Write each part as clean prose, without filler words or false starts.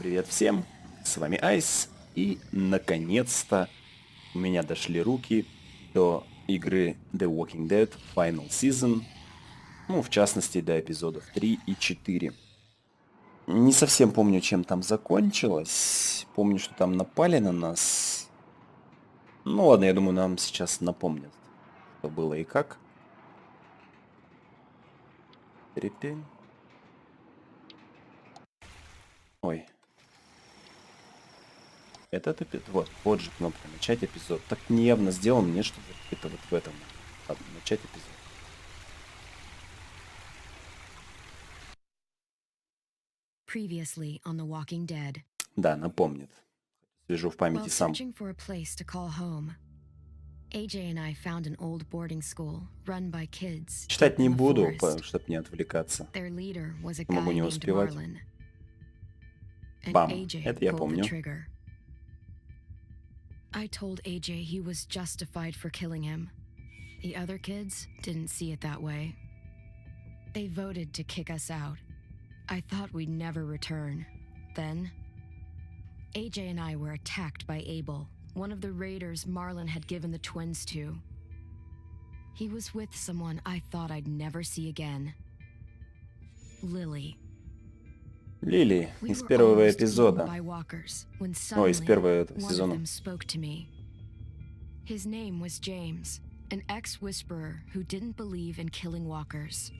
Привет всем, с вами Айс, и наконец-то у меня дошли руки до игры The Walking Dead Final Season, ну, в частности, до эпизодов 3 и 4. Не совсем помню, чем там закончилось, помню, что там напали на нас. Ну ладно, я думаю, нам сейчас напомнят, что было и как. Перепень. Ой. Этот эпизод, вот же кнопка начать эпизод. Так неявно сделано, мне что это вот в этом. Ладно, начать эпизод. Previously on The Walking Dead. Да, напомнит. Свяжу в памяти While сам. searching for a place to call home, AJ and I found an old boarding school run by kids. Читать не in the буду, forest. чтобы не отвлекаться. Their leader was a Могу guy не named успевать. Marlin. And Бам, AJ это я pulled the помню. trigger. I told AJ he was justified for killing him. The other kids didn't see it that way. They voted to kick us out. I thought we'd never return. Then, AJ and I were attacked by Abel, one of the raiders Marlin had given the twins to. He was with someone I thought I'd never see again. Lily. Лили We из were первого almost eaten эпизода. by walkers when Ой, из suddenly первого one of сезона. them spoke to me. His name was James, an ex-whisperer who didn't believe in killing walkers.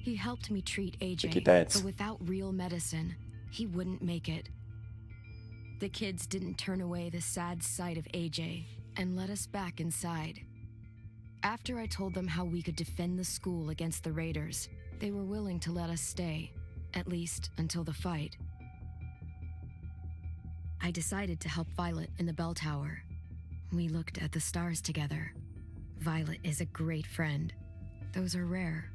He helped me treat AJ, Китаец. but without real medicine, he wouldn't make it. The kids didn't turn away the sad sight of AJ and let us back inside. After I told them how we could defend the school against the raiders, they were willing to let us stay, at least until the fight. I decided to help Violet in the bell tower. We looked at the stars together. Violet is a great friend. Those are rare.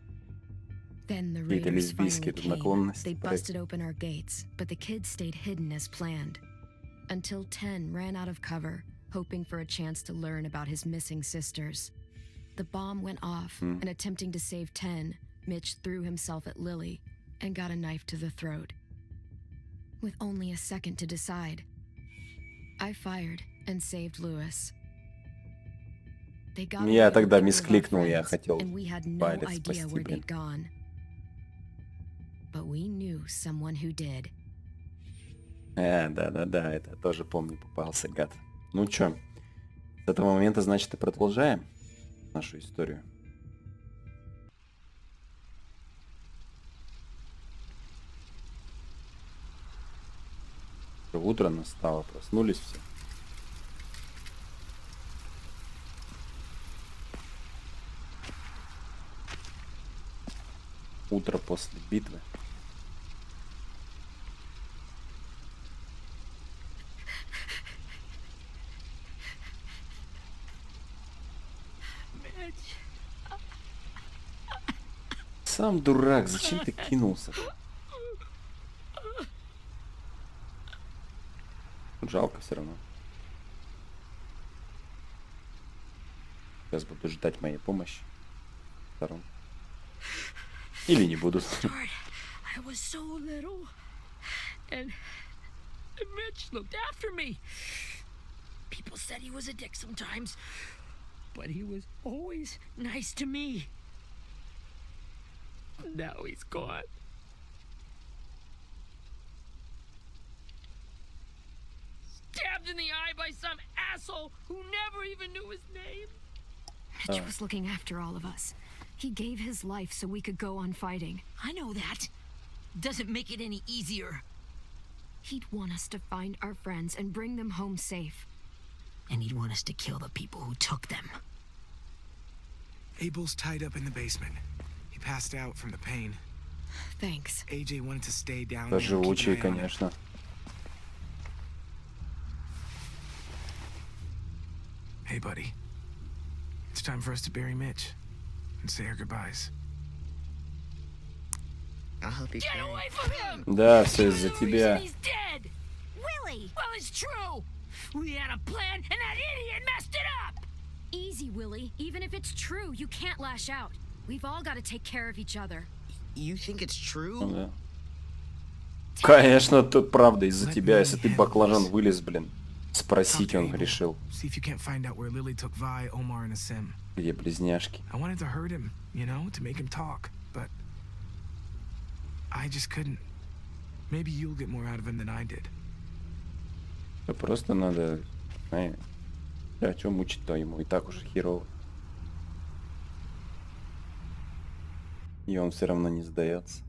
Then the Какие-то raiders finally лесбийские тут came. наклонности. They busted open our gates, but the kids stayed hidden as planned. Until 10 ran out of cover, hoping for a chance to learn about his missing sisters. The bomb went off, and attempting to save 10, Mitch threw himself at Lily and got a knife to the throat. With only a second to decide, I fired and saved Lewis. They got Я away тогда with 2 of our мискликнул, я friends, хотел and we had no Вайлет idea спасти, where блин. they'd gone. But we knew someone who did. Да, это тоже помню, попался гад. Ну чё, с этого момента, значит, и продолжаем нашу историю. Утро настало, проснулись все. Утро после битвы. Сам дурак, зачем ты кинулся? Жалко все равно. Сейчас буду ждать моей помощи. Сторон. Или не буду. I was so little, and Mitch looked after me. People said he was a dick sometimes, but he was always nice to me. Now he's gone. Stabbed in the eye by some asshole who never even knew his name. Mitch was looking after all of us. He gave his life so we could go on fighting. I know that. Doesn't make it any easier. He'd want us to find our friends and bring them home safe. And he'd want us to kill the people who took them. Abel's tied up in the basement. He passed out from the pain. Thanks. AJ wanted to stay down Да there and keep живучие, an eye on him. конечно. Hey, buddy. It's time for us to bury Mitch and say our goodbyes. I'll help you Get carry. away from him! Да, все из-за You're the тебя. reason he's dead! Willie! Well, it's true! We had a plan, and that idiot messed it up! Easy, Willie. Even if it's true, you can't lash out. We've all got to take care of each other. You think it's Ну true? да. Конечно, тут правда из-за тебя, если ты баклажан вылез, блин. Спросить он решил. See if you can't find out where Lily took Vi, Omar, and Asim. Где близняшки? I wanted to hurt him, you know, to make him talk, but I just couldn't. Maybe you'll get more out of him than I did. Да просто надо, знаешь, а чё мучить-то ему, и так уже херово. И он все равно не сдается.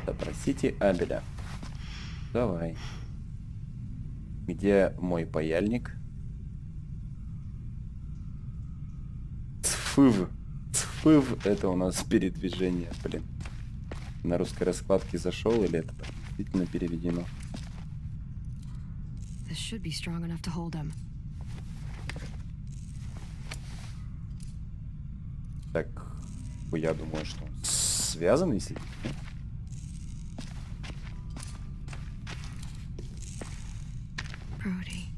Допросите Абеля. Давай. Где мой паяльник? Цфыв. Цфыв — это у нас передвижение, блин. На русской раскладке зашел или это так действительно переведено? This should be strong enough to hold him. Так, я думаю, что он связанный с этим. Brody.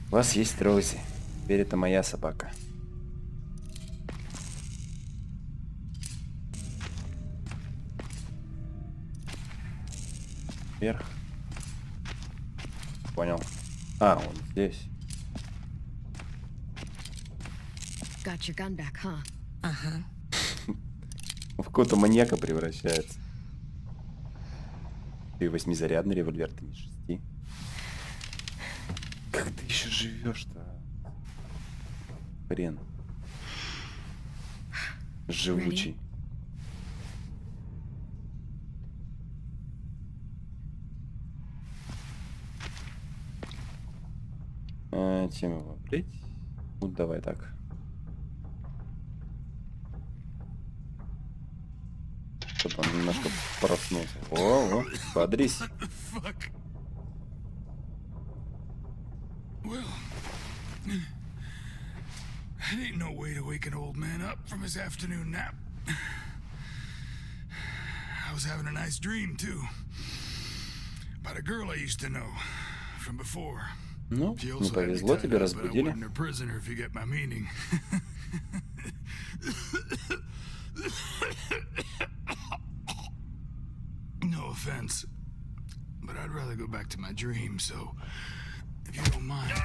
У вас есть Рози. Теперь это моя собака. Вверх. Понял. А, он здесь. Got your gun back, huh? В какого-то маньяка превращается. Ты 8-зарядный револьвер, ты не 6. Как ты еще живешь-то? Хрен. Живучий. Чем его облить? Ну, давай так. Чтобы он немножко проснулся. О, бодрись. Well, that ain't no way to wake an old man up from his afternoon nap. I was having a nice dream, too. About a girl I used to know from before. Ну, She не also had me повезло, tied тебя up, but I разбудили. wasn't her prisoner, if you get my meaning. No offense, but I'd rather go back to my dream, so if you don't mind.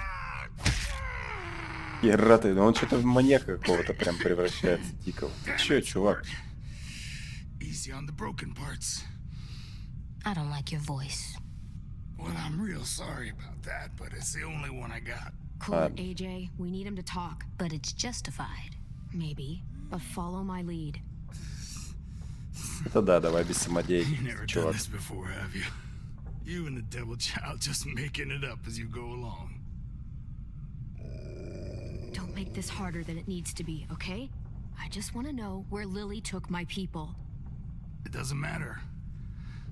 Хера ты, он что-то в маньяка какого-то прям превращается дикого. Ты чё, чувак? Easy on the broken parts. I don't like your voice. Well, I'm real sorry about that, but it's the only one I got. Cool it, AJ. We need him to talk. But it's justified. Maybe. But follow my lead. Это да, давай без You самодеятельности, never done чувак. this before, have you? You and the devil child just making it up as you go along. Don't make this harder than it needs to be, okay? I just want to know where Lily took my people. It doesn't matter.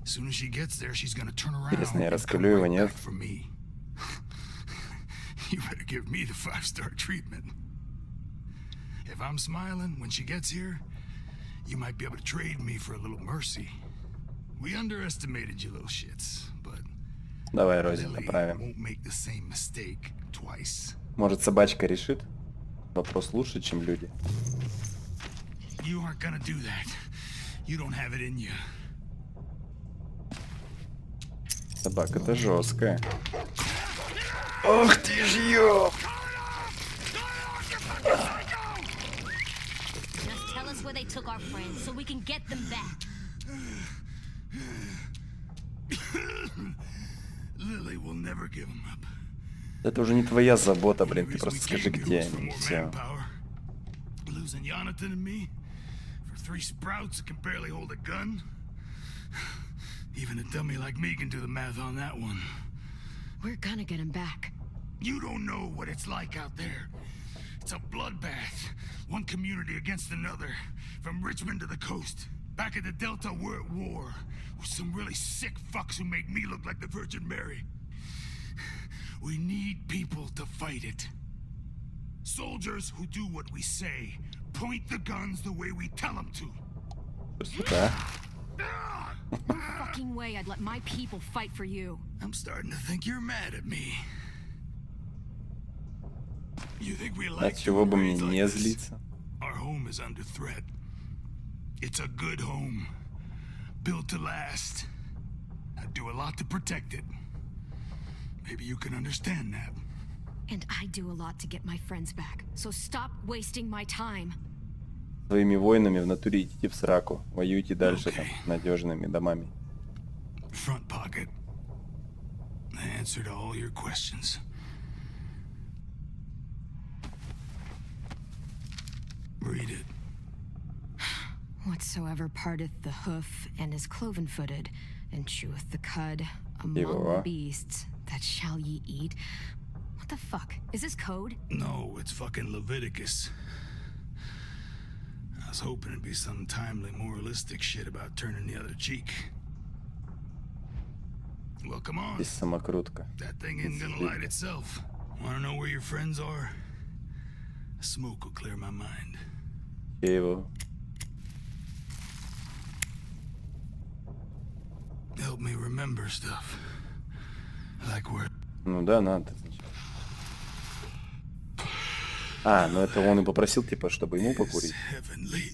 As soon as she gets there, she's gonna turn around Интересно, я and come раскрою его, right нет? back for me. You better give me the 5-star treatment. If I'm smiling when she gets here, you might be able to trade me for a little mercy. We underestimated you little shits, but Давай, Рози, Lily направим. won't make the same mistake twice. Может, собачка решит? Вопрос лучше, чем люди. You aren't gonna do that. You don't have it in you. Собака-то жесткая. Ох ты ж ёп! Just tell us where they took our friends so we can get them back. Lily will never give him up. Это уже не твоя забота, блин. Ты Reason просто we скажи, came где here was for они. more Все. manpower. Losing Jonathan and me for 3 sprouts that can barely hold a gun. Even a dummy like me can do the math on that one. We're gonna get him back. You don't know what it's like out there. It's a bloodbath. One community against another. From Richmond to the coast. Back at the Delta, we're at war. With some really sick fucks who make me look like the Virgin Mary. We need people to fight it. Soldiers who do what we say, point the guns the way we tell them to. Да. No fucking way I'd let my people fight for you. I'm starting to think you're mad at me. You think we like От чего бы мне raids like не this? злиться? Our home is under threat. It's a good home, built to last. I do a lot to protect it. Maybe you can understand that. And I do a lot to get my friends back. So stop wasting my time. Своими воинами в натуре идите в сраку. Воюйте дальше там надежными домами. Front pocket. The answer to all your questions. Read it. Whatsoever parteth the hoof and is cloven-footed, and cheweth the cud among Его. beasts, that shall ye eat. What the fuck? Is this code? No, it's fucking Leviticus. I was hoping it'd be some timely moralistic shit about turning the other cheek. Well, come on. Здесь самокрутка. That thing isn't gonna light itself. Wanna know where your friends are? Smoke will clear my mind. Я его. Help me remember stuff. Like where... Ну да, надо. Значит. А, ну это он и попросил, типа, чтобы ему покурить. Heavenly.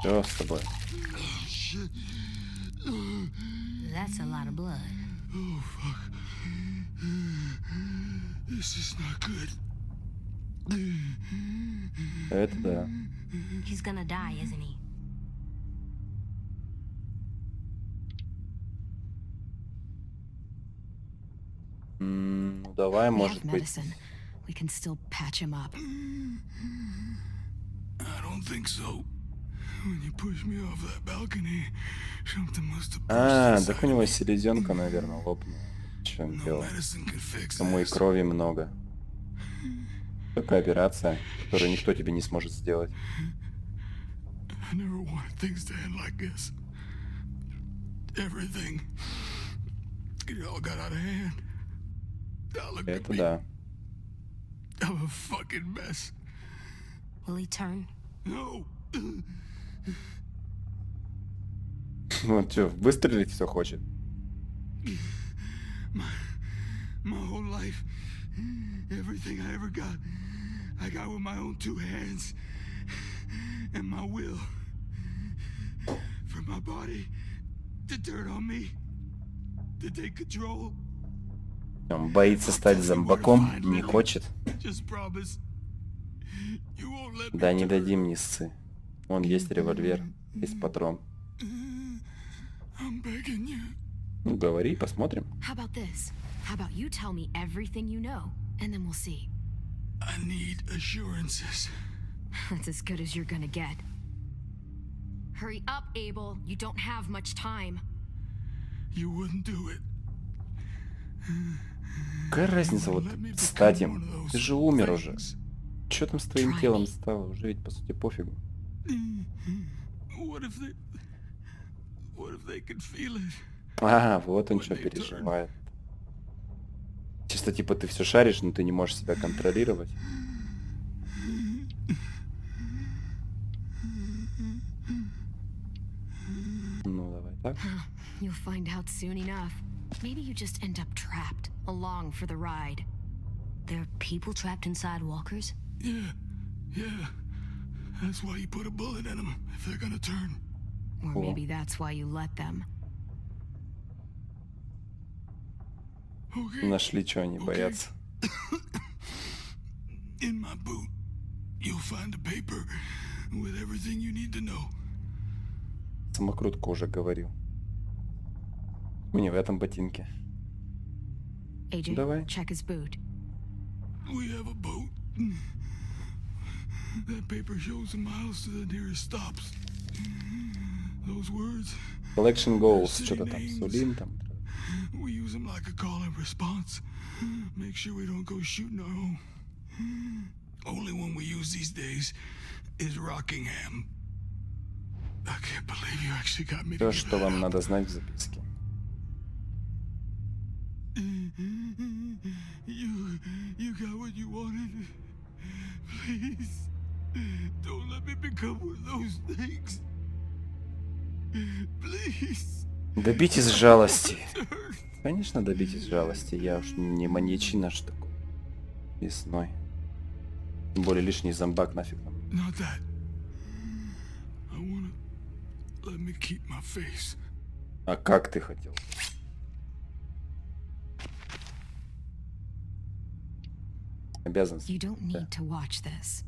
Все с тобой. That's a lot of blood. Oh, fuck. This is not good. Это да. He's gonna die, isn't he? Ну давай, We может have быть. medicine. We can still patch him up. I don't think so. When you pushed me off that balcony, something must have А, burst так у inside него me. селезенка, наверное, лопнула. Че он No делал? medicine can fix Тому и this. крови много. Такая операция, которую никто тебе не сможет сделать. I never wanted things to end like this. Everything. It all got out of hand. Now look at Это me. да. I'm a fucking mess. Will he turn? No. Вот что, выстрелить все хочет. My whole life, everything I ever got with my own two hands and my will. For my body to turn on me, to take control. Он боится стать зомбаком, не хочет. Just promise you won't let me Да не turn. дадим ни сцы. Вон есть револьвер, есть патрон. I'm begging you. Ну говори, посмотрим. How about this? How about you tell me everything you know, and then we'll see. I need assurances. That's as good as you're gonna get. Hurry up, Abel. You don't have much time. You wouldn't do it. Какая разница вот стать им? Ты же умер уже. Что там с твоим телом стало? Уже ведь по сути пофигу. What if they could feel it? А, вот он что переживает. Чисто типа ты все шаришь, но ты не можешь себя контролировать. Ну давай так. You'll find out soon enough. Maybe you just end up trapped, along for the ride. There are people trapped inside walkers? Yeah. That's why you put a bullet in them, if they're gonna turn. Or Cool. maybe that's why you let them. Okay. Нашли, что они боятся. In my boot, you'll find a paper with everything you need to know. Самокрутка уже говорил. Не в этом ботинке. AJ, Давай. check his boot. We have a boat. That paper shows the miles to the nearest stops. Those words, Collection goals, что-то там, Сулин там. we use them like a call and response. Make sure we don't go shooting our own. Only one we use these days is Rockingham. I can't believe you actually got me to То, give что that вам up. надо знать в записке. You got what you wanted. Please, don't let me become one of those things. Please. Добитесь жалости. Конечно, добитесь жалости. Я уж не маньячина ж такой. Весной. Тем более лишний зомбак нафиг нам. Not that. I wanna let me keep my face. А как ты хотел? Обязан. You don't need to watch this.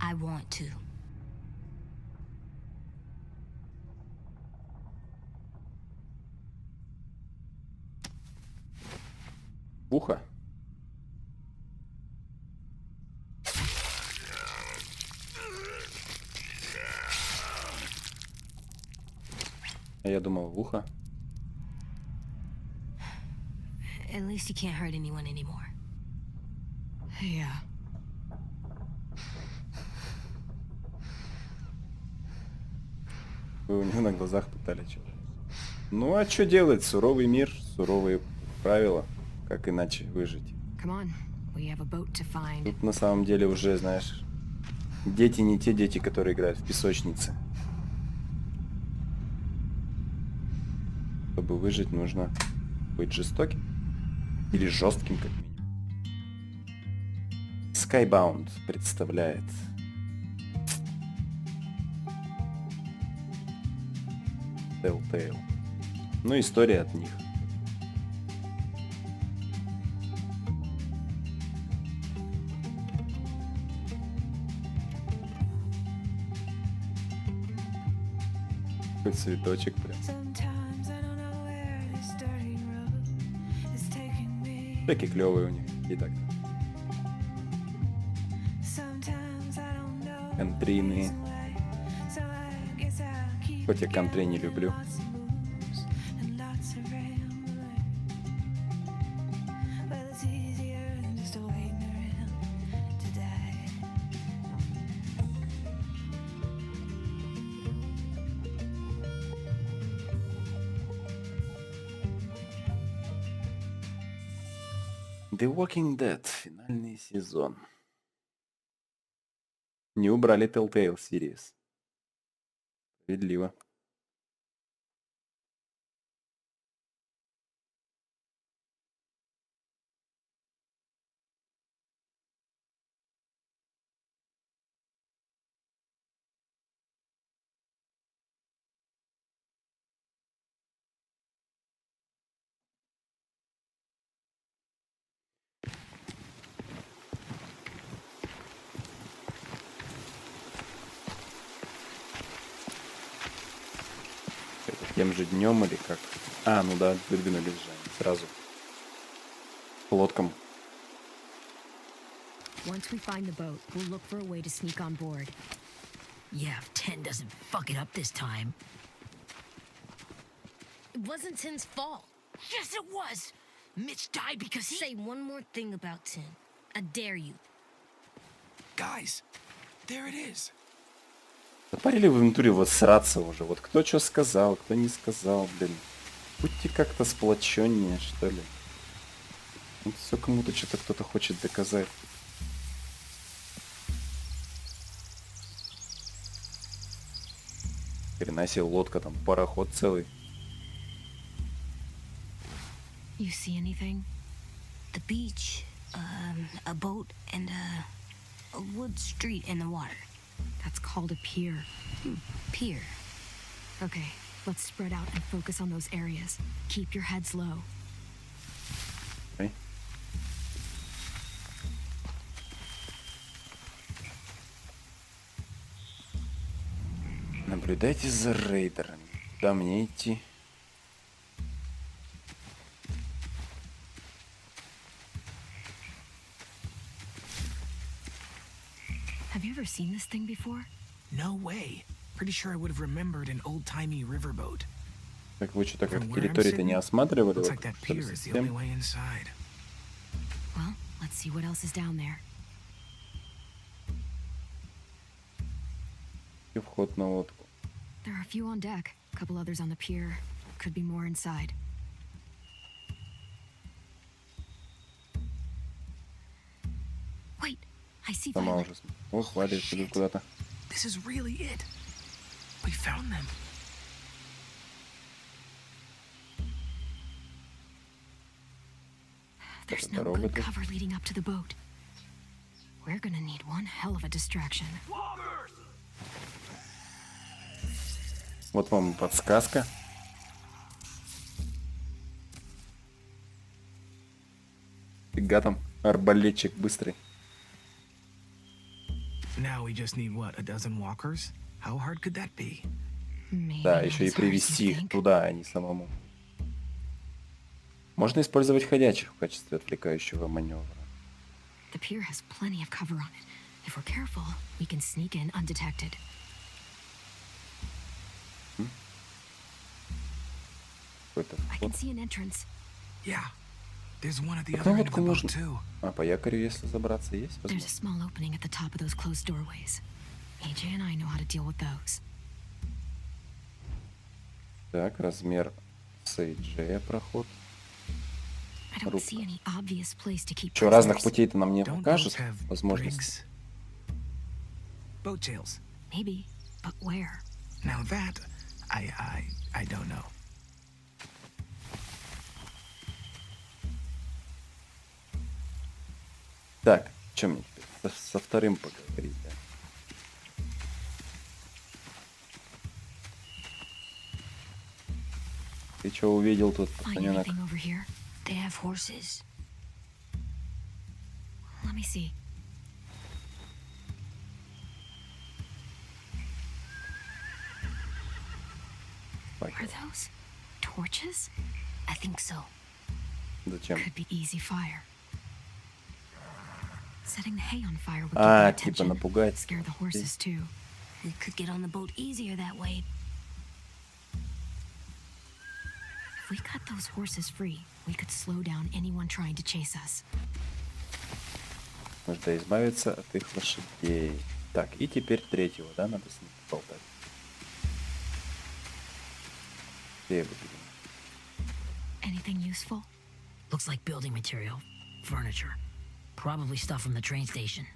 I want to. Ухо. А я думал, в ухо. At least you can't hurt anyone anymore. Yeah. Вы у него на глазах пытались что-то. Ну а что делать? Суровый мир, суровые правила. Как иначе выжить? Come on. We have a boat to find. Тут на самом деле уже, знаешь, дети не те дети, которые играют в песочнице. Чтобы выжить, нужно быть жестоким. Или жестким, как минимум. Skybound представляет Telltale. Ну, история от них. Хоть цветочек прям. Такие клевые у них. И так. Контрийные. Хоть я контрей не люблю. The Walking Dead. Финальный сезон. Не убрали Telltale Series. Справедливо. Тем же днем или как? А, ну да, выдвинулись же они сразу. К лодкам. Once we find the boat, we'll look for a way to sneak on board. Yeah, if 10 doesn't fuck it up this time. It wasn't Tin's fault. Yes, it was! Mitch died because he... Say one more thing about Tin. I dare you. Guys, there it is. Запарили в инвентуре вот сраться уже. Вот кто что сказал, кто не сказал, блин. Будьте как-то сплоченнее, что ли. Вот все кому-то что-то кто-то хочет доказать. Хрена себе лодка, там пароход целый. You see anything? The beach, a boat, and a wood street in the water. That's called a pier. Pier. Okay, let's spread out and focus on those areas. Keep your heads low. Ой. Наблюдайте за рейдерами. Куда мне идти? Have you ever seen this thing before? No way. Pretty sure I would have remembered an old-timey riverboat. Так вы что-то как From where I'm территорию-то не sitting, осматривали? Looks Вот, like that что ли, pier is the совсем? only way inside. Well, Let's see what else is down there. И вход на лодку. There are a few on deck, a couple others on the pier. Could be more inside. Wait, I see Сама Violet. уже. О, Валя идут куда-то. This is really it. We found them. There's no Дорога good тут. cover leading up to the boat. We're gonna need one hell of a distraction. Вот вам и подсказка. Фига там, арбалетчик быстрый. Now we just need what, a dozen walkers? How hard could that be? Maybe Да, not еще и as hard as you привести их think. туда, а не самому. Можно использовать ходячих в качестве отвлекающего маневра. The pier has plenty of cover on it. If we're careful, we can sneak in undetected. Какой-то I can вход. see an entrance. Yeah. There's one at the Так other на end of лодку the boat, можно. too. А по якорю, если забраться, есть There's a возможность? small opening at the top of those closed doorways. AJ and I know how to deal with those. Так, размер с AJ проход. I don't see any obvious place to keep Что, разных prisoners. путей-то нам не Don't покажут those have возможность. brigs? Boat jails. Maybe, but where? Now that, I don't know. Так, что мне теперь? Со вторым поговорить, да? Ты что увидел тут, Find пацаненок? anything over here? They have horses. Let me see. Are those torches? I think so. Зачем? Could be easy fire. Setting the hay on fire would get А, their типа attention. напугать. Scare the horses too. We could get on the boat easier that way. If we cut those horses free, we could slow down anyone trying to chase us. Нужно избавиться от их лошадей. Так, и теперь третьего, да, надо с ним поболтать. Где его берем? Anything useful? Looks like building material. Furniture. Probably stuff from the train station.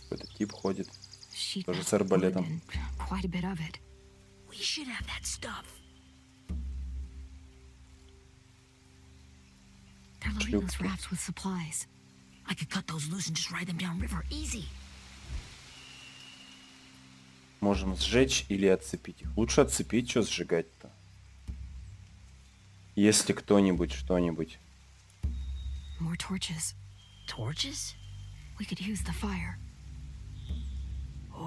Какой-то тип ходит. Sheet Тоже metal с арбалетом. wood and quite a bit of it. We should have that stuff. They're loading those Шлюпки. rafts with supplies. I could cut those loose and just ride them downriver. Easy. Можем сжечь или отцепить их. Лучше отцепить, что сжигать-то. Если кто-нибудь что-нибудь. More torches. Torches? We could use the fire.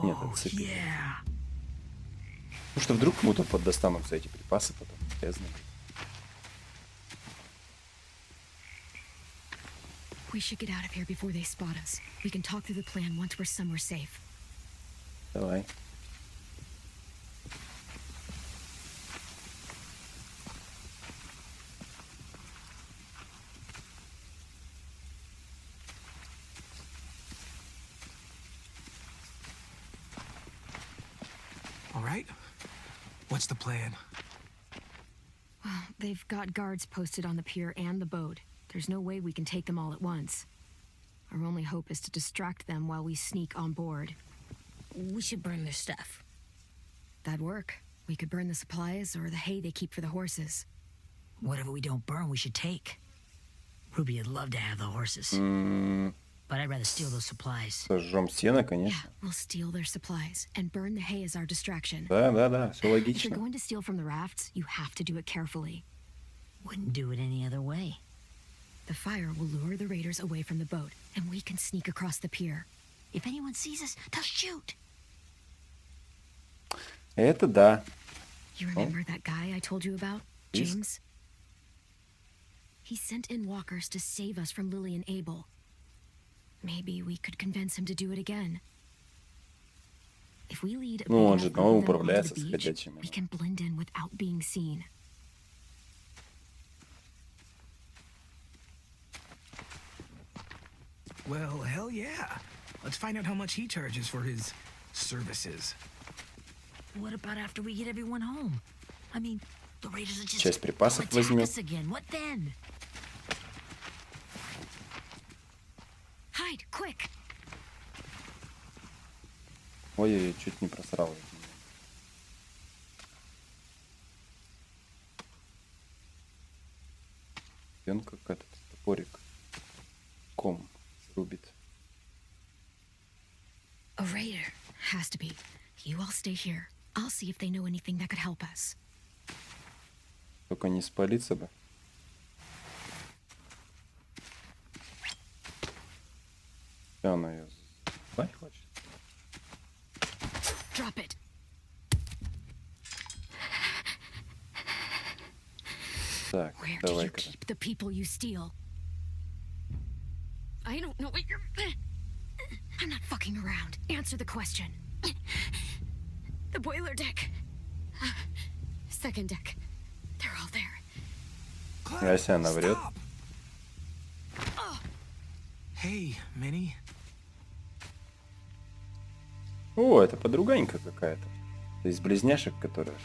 Нет, Oh, отцепить. yeah. Потому что вдруг кому-то подостанутся эти припасы потом. Полезно. We should get out of here before they spot us. We can talk through the plan once we're somewhere safe. Давай. All right. What's the plan? Well, they've got guards posted on the pier and the boat. There's no way we can take them all at once. Our only hope is to distract them while we sneak on board. We should burn their stuff. That'd work. We could burn the supplies or the hay they keep for the horses. Whatever we don't burn, we should take. Ruby would love to have the horses. But I'd rather steal those supplies. Сожжем сено, Yeah, конечно. we'll steal their supplies and burn the hay as our distraction. Да, да, да, все If you're логично. going to steal from the rafts, you have to do it carefully. Wouldn't do it any other way. The fire will lure the raiders away from the boat, and we can sneak across the pier. If anyone sees us, they'll shoot. Это да. You remember that guy I told you about, Yes. James? He sent in walkers to save us from Lily and Abel. Maybe we could convince him to do it again. If we lead a Ну, он big же enough снова group of them onto управляется the с beach, ходячими. we can blend in without being seen. Well, hell yeah. Let's find out how much he charges for his services. What about after we get everyone home? I mean, the raiders are just Часть припасов attack возьмет. us again. What then? Hide, quick! Ой, чуть не просрал. И он как этот топорик ком рубит. A raider. Has to be. You all stay here. I'll see if they know anything that could help us. Только не спалиться бы. Что она ее спать хочет? Drop it. Так, Where do you давай-ка. keep the people you steal? I don't know what you're... I'm not fucking around. Answer the question. The boiler deck. Second deck. They're all there. Если она врет. Stop. Hey, Minnie. О, это подруганька какая-то. То есть близняшек, которая...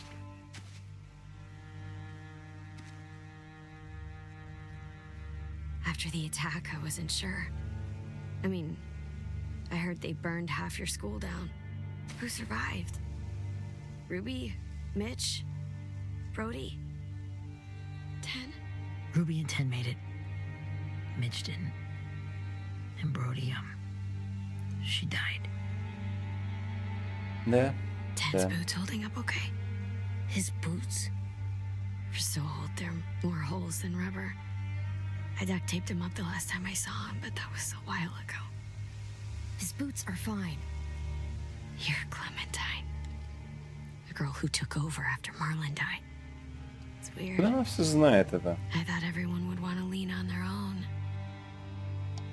After the attack, I wasn't sure. I mean, I heard they burned half your school down. Who survived? Ruby? Mitch? Brody? 10? Ruby and 10 made it. Mitch didn't. And Brody, she died. Да. 10's Да. boots holding up okay? His boots? They're so old, they're more holes than rubber. I duct taped him up the last time I saw him, but that was a while ago. His boots are fine. You're Clementine. The girl who took over after Marlon died. It's weird. Да, она все знает это. I thought everyone would want to lean on their own.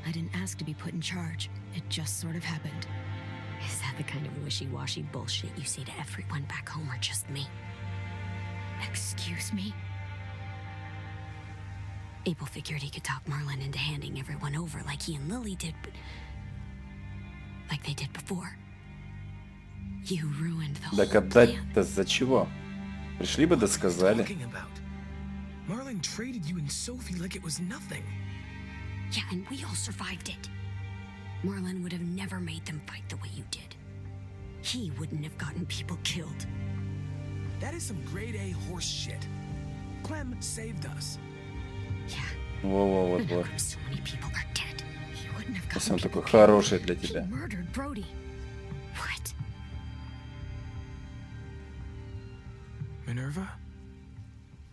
I didn't ask to be put in charge. It just sort of happened. Is that the kind of wishy-washy bullshit you say to everyone back home or just me? Excuse me? Abel figured he could talk Marlon into handing everyone over like he and Lily did, but... like they did before. You ruined the whole Так plan. отдать-то за чего? Пришли бы, да сказали. Talking about? Marlon traded you and Sophie like it was nothing. Yeah, and we all survived it. Marlon would have never made them fight the way you did. He wouldn't have gotten people killed. That is some grade A horse shit. Clem saved us. Yeah. Во-во, And how вот-вот. come so many people are dead? He wouldn't have Если gotten он people такой killed. хороший для He тебя. murdered Brody. What? Minerva?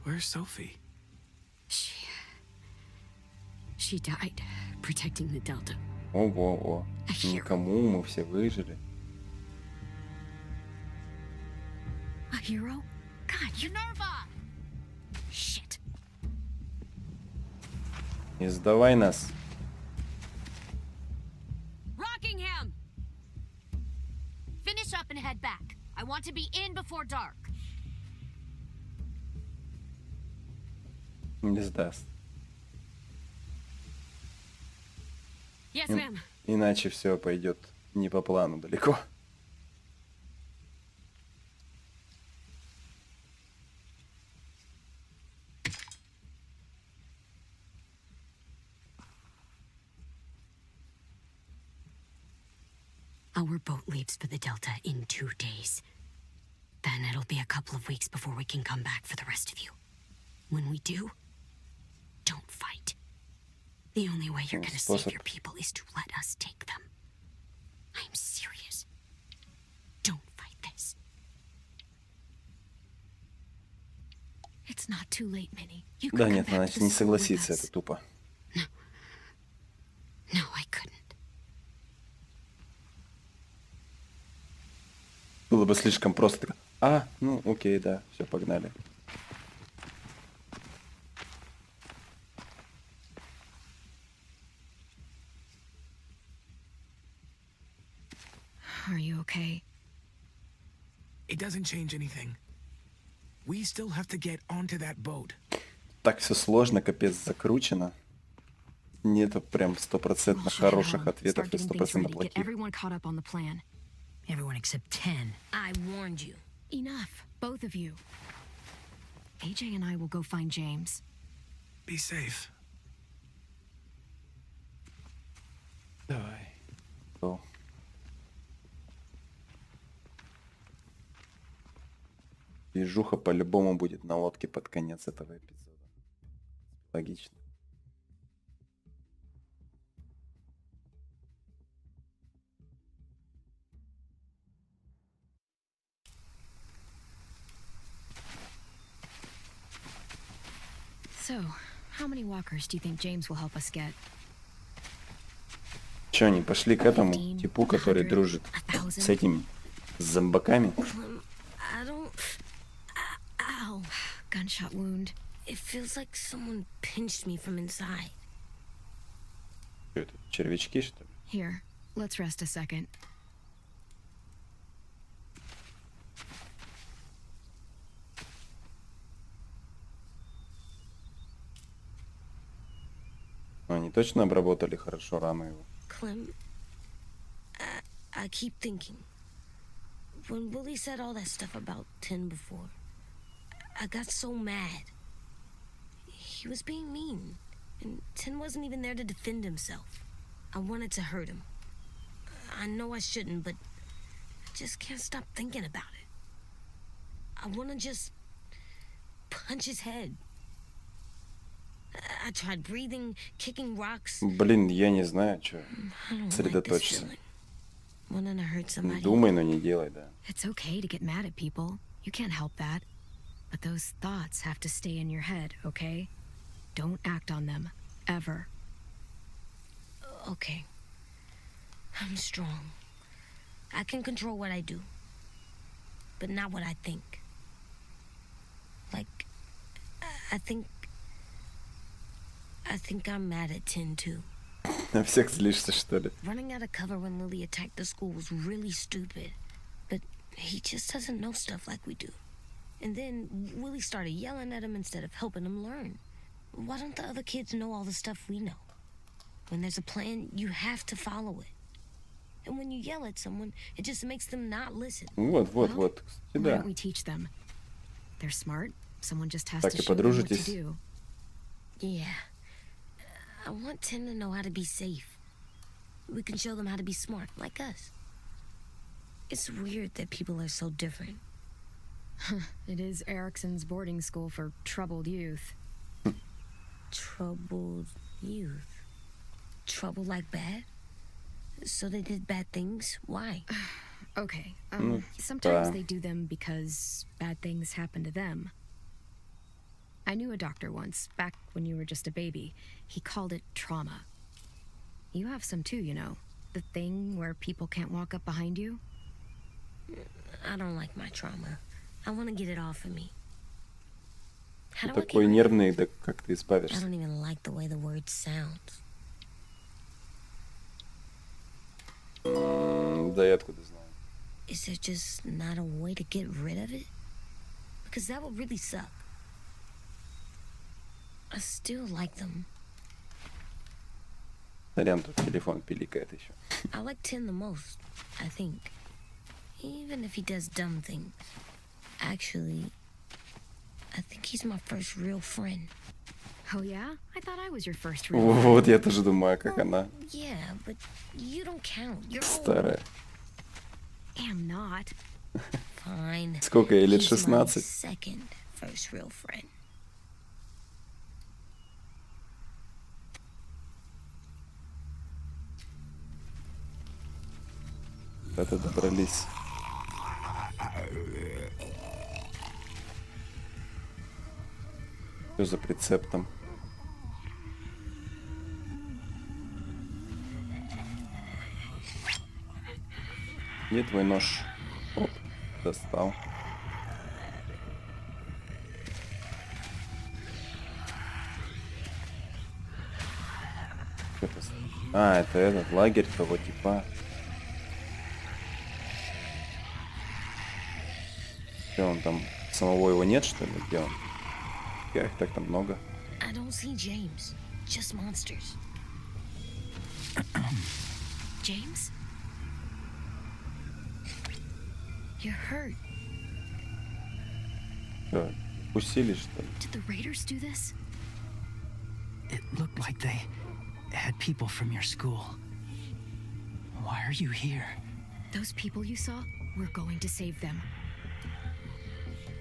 Where's Sophie? She died protecting the Delta. О-во-во. Никому, мы все выжили. A hero? God, you're Nerva! Shit. Не сдавай нас. Rockingham! Finish up and head back. I want to be in before dark. Не сдаст. Yes, ma'am. Иначе все пойдет не по плану далеко. Our boat leaves for the Delta in 2 days. Then it'll be a couple of weeks before we can come back for the rest of you. When we do, don't fight. The only way you're gonna save your people is to let us take them. I'm serious. Don't fight this. It's not too late, Minnie. You Да could нет, come она back to не school with согласится, us. это тупо. No, I couldn't. Было бы слишком просто. А, ну окей, да, все, погнали. Are you okay? It doesn't change anything. We still have to get onto that boat. Так все сложно, капец, закручено. нету прям стопроцентно хороших ответов и стопроцентно плохих. Everyone caught up on the plan. Everyone except 10. I warned you. Enough, both of you. AJ and I will go find James. Be safe. Давай. О. Движуха по-любому будет на лодке под конец этого эпизода. Логично. So, how many walkers do you think James will help us get? Че, они пошли к этому типу, который дружит с этими зомбаками? I don't... Ow. Gunshot wound. It feels like someone pinched me from inside. Что это, червячки, что ли? Here, let's rest a second. Они точно обработали хорошо рану его? Clem, I keep thinking. When Willie said all that stuff about 10 before, I got so mad. He was being mean, and 10 wasn't even there to defend himself. I wanted to hurt him. I know I shouldn't, but I just can't stop thinking about it. I want to just punch his head. I tried breathing, kicking rocks. Блин, я не знаю, что. I don't like this Сосредоточься. feeling. Wanting to hurt somebody. Думай, но не делай, да. It's okay to get mad at people. You can't help that. But those thoughts have to stay in your head, okay? Don't act on them. Ever. Okay. I'm strong. I can control what I do. But not what I think. Like, I think I'm mad at 10 too. На всех злишься, что ли? Running out of cover when Lily attacked the school was really stupid. But he just doesn't know stuff like we do. And then Willie started yelling at him instead of helping him learn. Why don't the other kids know all the stuff we know? When there's a plan, you have to follow it. And when you yell at someone, it just makes them not listen. Вот, Well, кстати, Why да. don't we teach them? They're smart. Someone just has Так to и show them what to подружитесь. do. Yeah. I want 10 to know how to be safe. We can show them how to be smart, like us. It's weird that people are so different. It is Erickson's boarding school for troubled youth. Troubled youth. Trouble like bad? So they did bad things? Why? Okay, Ну, sometimes да. they do them because bad things happen to them. I knew a doctor once, back when you were just a baby. He called it trauma. You have some too, you know. The thing where people can't walk up behind you. I don't like my trauma. I want to get it off of me. How Ты do I get такой rid of it? нервный, да как ты I избавишься? don't even like the way the word sounds. Да я откуда знаю. Is there just not a way to get rid of it? Because that would really suck. I still like them. Сорян, тут телефон пиликает еще. I like 10 the most, I think. Even if he does dumb things. Actually, I think he's my first real friend. Oh yeah? I thought I was your first real. Вот, я тоже думаю, как она Yeah, but you don't count. You're старая. Am not. fine. Сколько ей лет? He's my 16? second first real friend. Это добрались. Что за прицеп-там? Где твой нож? Оп, достал. Что это? А, это этот лагерь того типа. Что он там? Самого его нет, что ли? Где он? Их так там много. I don't see James. Just monsters. James? You're hurt. Что, укусили, что ли? Did the raiders do this? It looked like they had people from your school. Why are you here? Those people you saw, we're going to save them.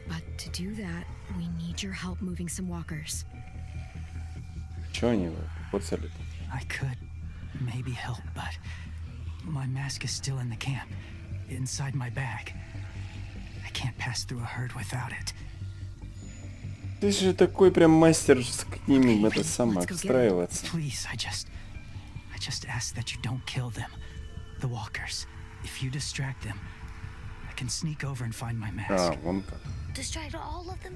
But to do that, we need your help moving some walkers. Чё они поцели-то? I could maybe help, but my mask is still in the camp, inside my bag. I can't pass through a herd without it. Ты же такой прям мастер с ними это сам обстраиваться. Please, I just ask that you don't kill them, the walkers. If you distract them, I can sneak over and find my mask. А, вон как. Distract all of them?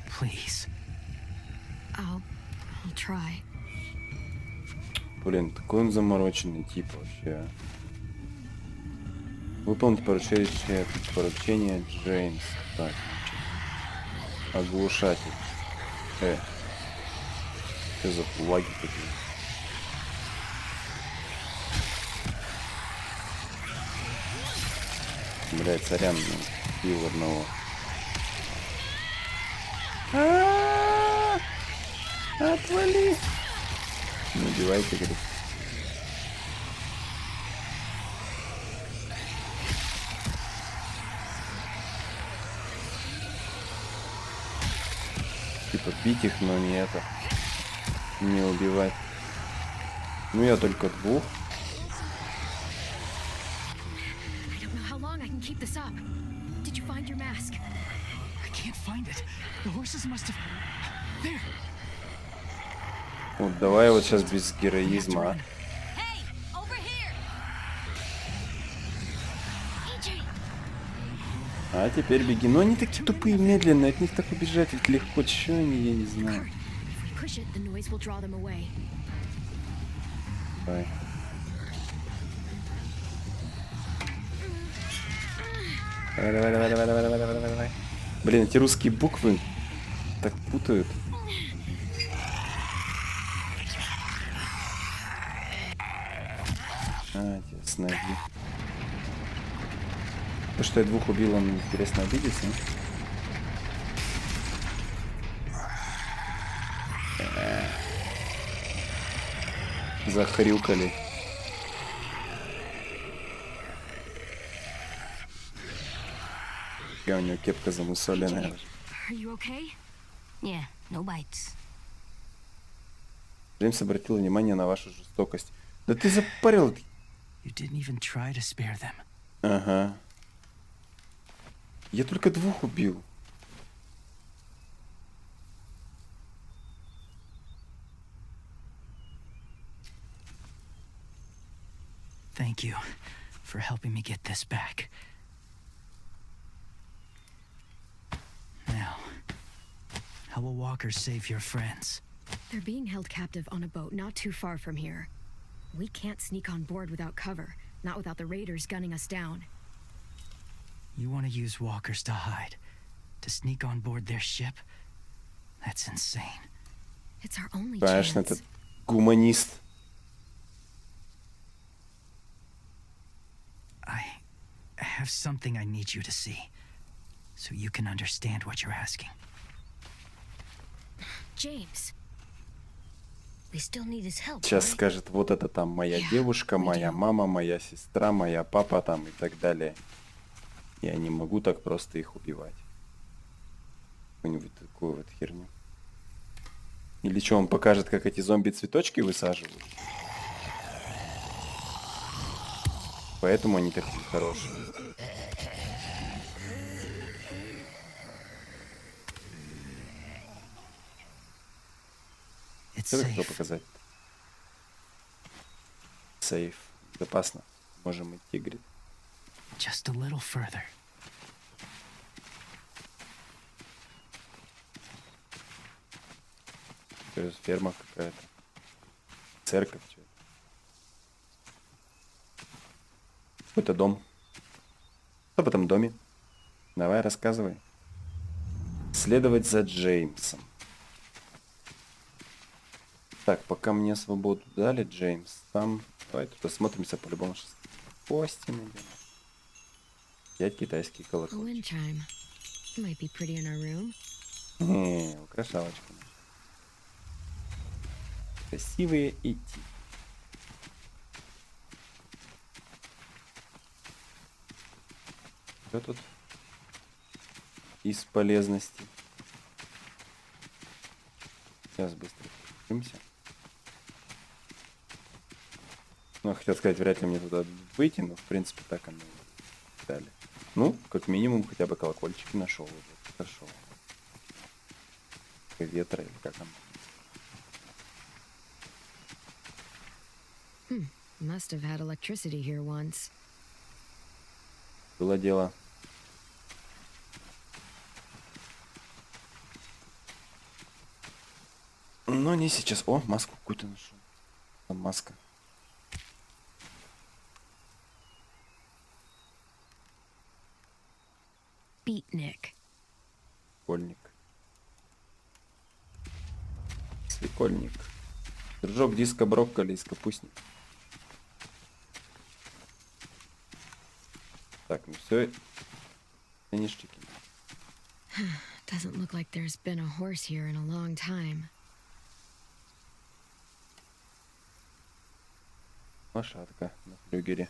Please. I'll try. Блин, такой он замороченный тип вообще. Выполнить поручение Джеймс. Так. Оглушатель. Что за флаги такие? Блядь, сорян, пил одного. Отвали! Не убивайте, говорит. Типа бить их, но не это. Не убивать. Ну я только двух. I don't know how long I can keep this up. Did you find your mask? I can't find it. The horses must have... There! Вот давай вот сейчас без героизма. Hey, over here! А теперь беги. Но они такие тупые, медленные, от них так убежать ведь легко. Чё они, я не знаю. If we push it, the noise will draw them away. Давай. Давай. Блин, эти русские буквы так путают. А, те с ноги. То, что я двух убил, он, интересно, обидится? Захрюкали. Какая у него кепка замусоленная. Are you okay? Yeah, no bites. Джеймс обратил внимание на вашу жестокость. Да ты запарил. You didn't even try to spare them. Ага. Я только двух убил. Thank you for helping me get this back. Now, how will walkers save your friends? They're being held captive on a boat not too far from here. We can't sneak on board without cover, not without the raiders gunning us down. You want to use walkers to hide, to sneak on board their ship? That's insane. It's our only Конечно, chance. этот гуманист. I have something I need you to see, so you can understand what you're asking. James. We still need his help. Сейчас right? скажет, вот это там моя девушка, моя мама, моя сестра, моя папа там и так далее. Я не могу так просто их убивать. Какую-нибудь такую вот херню. Или что, он покажет, как эти зомби цветочки высаживают? Поэтому они такие хорошие. It's Это кто safe. показать? Сейф. Безопасно. Можем идти, говорит. Just a little further. Ферма какая-то. Церковь. Что-то. Какой-то дом. Что в этом доме? Давай, рассказывай. Следовать за Джеймсом. Так, пока мне свободу дали, Джеймс, там... Давай тут осмотримся по-любому. Кости найдем. Взять китайский A wind колокольчик. chime. Might be pretty in our room. Украшалочка. Красивые идти. Что тут из полезности? Сейчас быстро включимся. Ну, хотел сказать, вряд ли мне туда выйти, но в принципе так оно и далее. Ну, как минимум, хотя бы колокольчики нашел уже. Хорошо. Ветра или как там. Must have had electricity here once. Было дело. Но не сейчас. О, маску какую-то нашел. Там маска. Beatnik. Свекольник. Свекольник. Дружок диска брокколи из капустник. Так, ну все. Ништяки. Doesn't look like there's been a horse here in a long time. Лошадка на флюгере.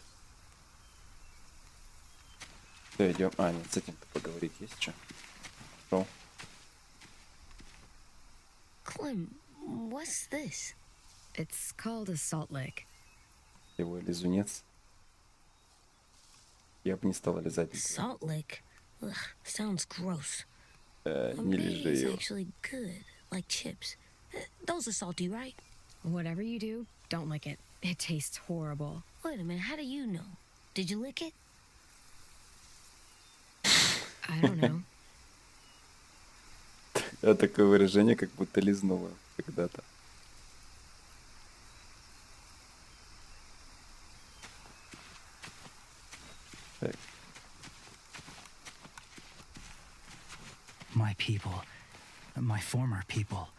Все, идем. А, нет, с этим-то поговорить есть что? Что? Clem, what's this? It's called a salt lick. Его лизунец. Я бы не стала лизать никого. Salt lick? Ugh, sounds gross. Не лежи It's его. actually good, like chips. Those are salty, right? Whatever you do, don't lick it. It tastes horrible. Wait a minute, how do you know? Did you lick it? I don't know. А такое выражение, как будто лизнула когда-то. Так. My people, my former people,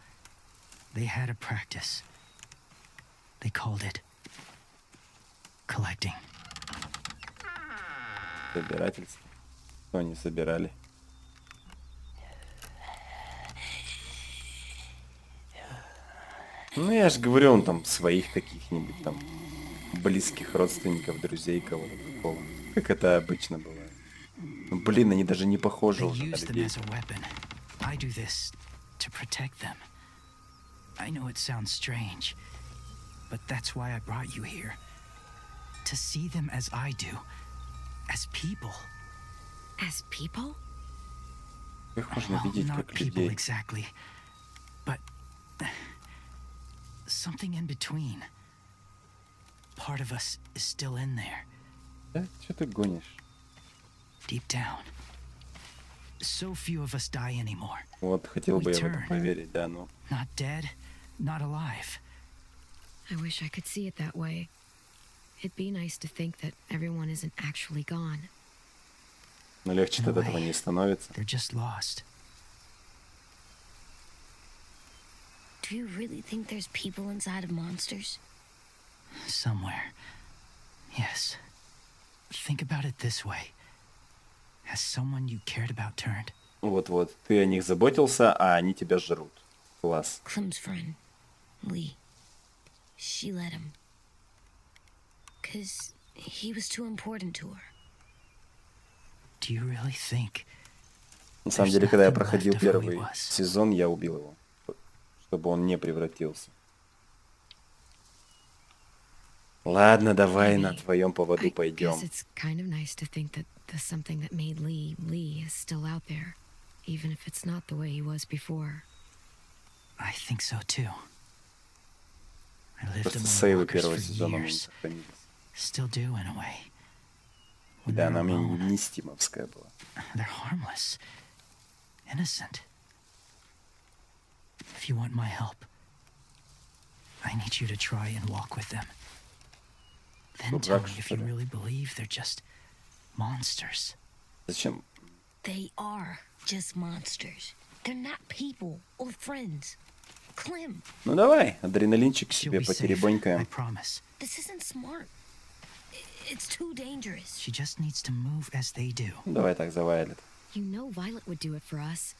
they had a practice. They called it collecting. Собирательство. Что они собирали? Ну, я же говорю, он там своих каких-нибудь там близких родственников, друзей, кого-то такого. Как это обычно бывает. Ну, блин, они даже не похожи They уже на use them людей. as a weapon. I do this to protect them. I know it sounds strange, but that's why I brought you here. To see them as I do, as people. As people? Их можно Well, видеть not как people людей. exactly, but something in between. Part of us is still in there, Да, что ты гонишь? deep down. So few of us die anymore. Вот, хотел бы я в это Return. поверить, да, но... Not dead, not alive. I wish I could see it that way. It'd be nice to think that everyone isn't actually gone. Но легче In a от этого way, не становится. they're just lost. Do you really think there's people inside of monsters? Somewhere. Yes. Think about it this way. Has someone you cared about turned? Вот-вот, ты о них заботился, а они тебя жрут. Класс. Clem's friend, Lee. She let him. 'Cause he was too important to her. Do you really think? На самом There's деле, когда я nothing проходил left of who he первый was. сезон, я убил его. Чтобы он не превратился. Ладно, давай на твоем поводу I пойдем. guess it's kind of nice to think that the something that made Lee Lee is still out there, even if it's not the way he was before. I think so too. I lived Просто among сейвы walkers первого for сезона у меня не years. сохранились. Still do in a way. When Да, they're она у меня alone, не стимовская была. they're harmless, innocent. If you want my help, I need you to try and walk with them. Then Ну, tell как me же, if что you ли? really believe they're just monsters. Зачем? They are just monsters. They're not people or friends. Clem, Ну давай, адреналинчик She'll себе be safe, I потеребонькаем. promise. this isn't smart. It's too dangerous. She just needs to move as they do. Ну, давай так, за Вайлет. You know Violet would do it for us.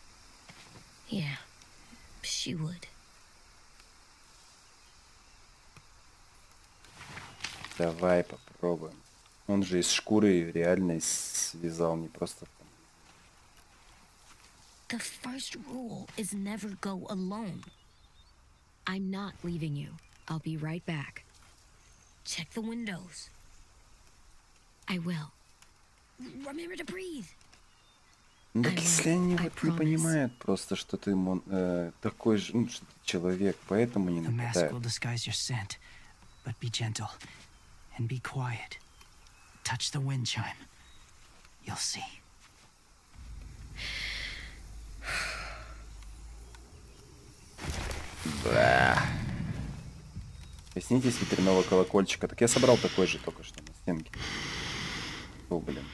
Yeah, she would. Давай попробуем. Он же из шкуры реально связал, не просто там. The first rule is never go alone. I'm not leaving you. I'll be right back. Check the windows. I will. Remember to breathe. Ну так I если will. они I вот не promise. понимают просто, что ты такой же, ну, что ты человек, поэтому не The mask will нападают. disguise your scent, but be gentle and be quiet. Touch the wind chime. You'll see. Да. Коснитесь ветряного колокольчика. Так я собрал такой же только что на стенке. О, блин.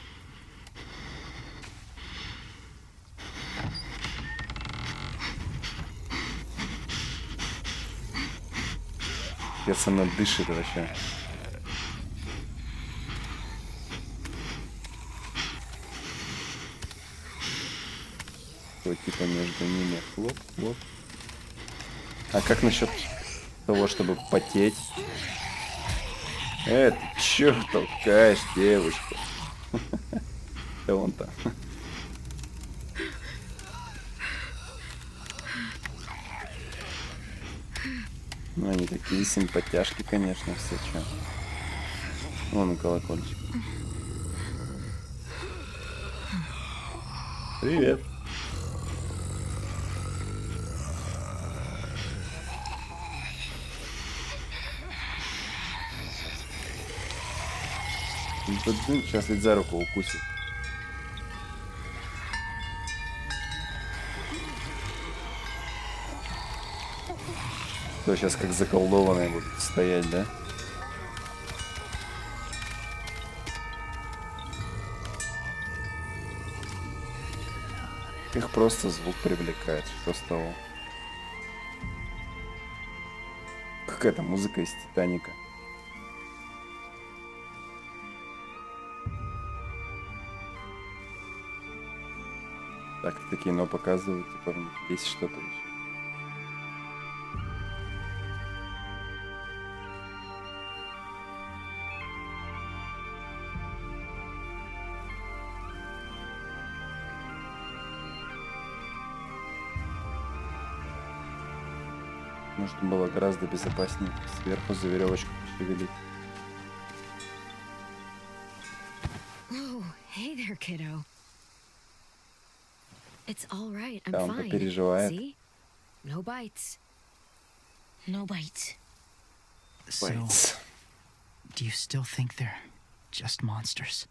Пец, она дышит вообще. Вот типа между ними хлоп, хлоп. А как насчет того, чтобы потеть? Ты чё толкаешь, девочку? Да вон там. Ну, они такие симпатяшки, конечно, все, чё. Вон и колокольчик. Привет. Сейчас ведь за руку укусит. То сейчас как заколдованные будут стоять, да? Их просто звук привлекает, что с того. Какая-то музыка из Титаника. Так-то кино показывают, типа в них есть что-то еще. Может, было гораздо безопаснее сверху за веревочку пошевелить. Oh, hey there, kiddo. It's all right. I'm Да, он fine. попереживает. See? No bites. No bites. So, Боится. do you still think they're just monsters?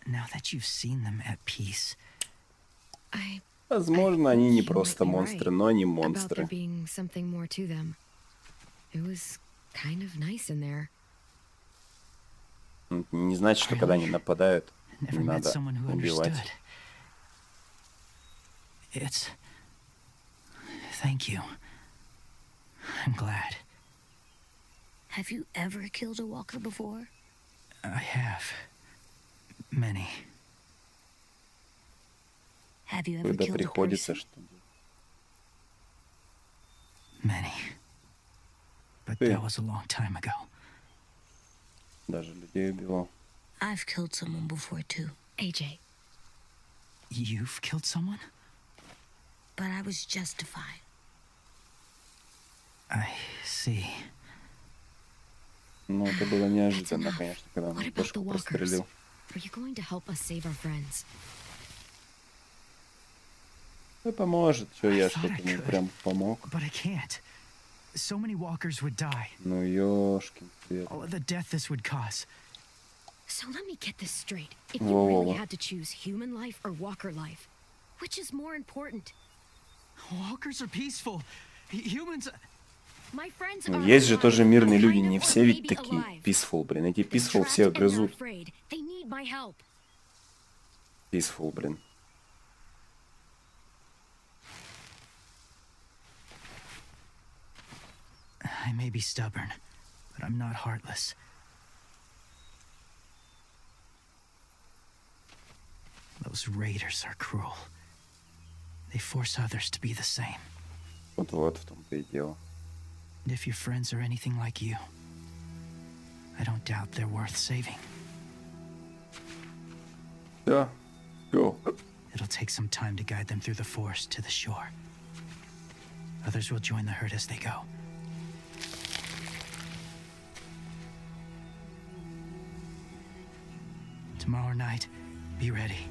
Now that you've seen them at peace, Возможно, они не You просто might be монстры, right но они about there монстры. being something more to them. It was kind of nice in there. Не значит, что когда они нападают, never не met надо someone who убивать. understood. It's... Thank you. I'm glad. Have you ever killed a walker before? I have. Many. Have you ever Когда killed a приходится, person? что Many. But Hey. that was a long time ago. даже людей убивал. I've killed someone before too, AJ, You've killed someone? but I was justified. I see. Ну, это было неожиданно, конечно, когда он what about the кошку walkers? прострелил. Are you going to help us save our friends? Да поможет, что я I thought что-то I ему could. прям помог. But I can't. So many walkers would die. Ну, ёшкин свет. All of the death this would cause. So let me get this straight. If you Whoa, whoa, really whoa. had to choose human life or walker life, which is more important? Walkers are peaceful. Humans... My friends Ну, are есть же alive, тоже мирные kind люди, of, не or все ведь maybe такие alive. peaceful, блин. Эти They're peaceful trapped всех and they're грызут. afraid. They need my help. Peaceful, блин. I may be stubborn, but I'm not heartless. Those raiders are cruel. They force others to be the same. Вот-вот, в том-то и дело. And if your friends are anything like you, I don't doubt they're worth saving. Да, go. It'll take some time to guide them through the forest to the shore. Others will join the herd as they go. Tomorrow night, be ready.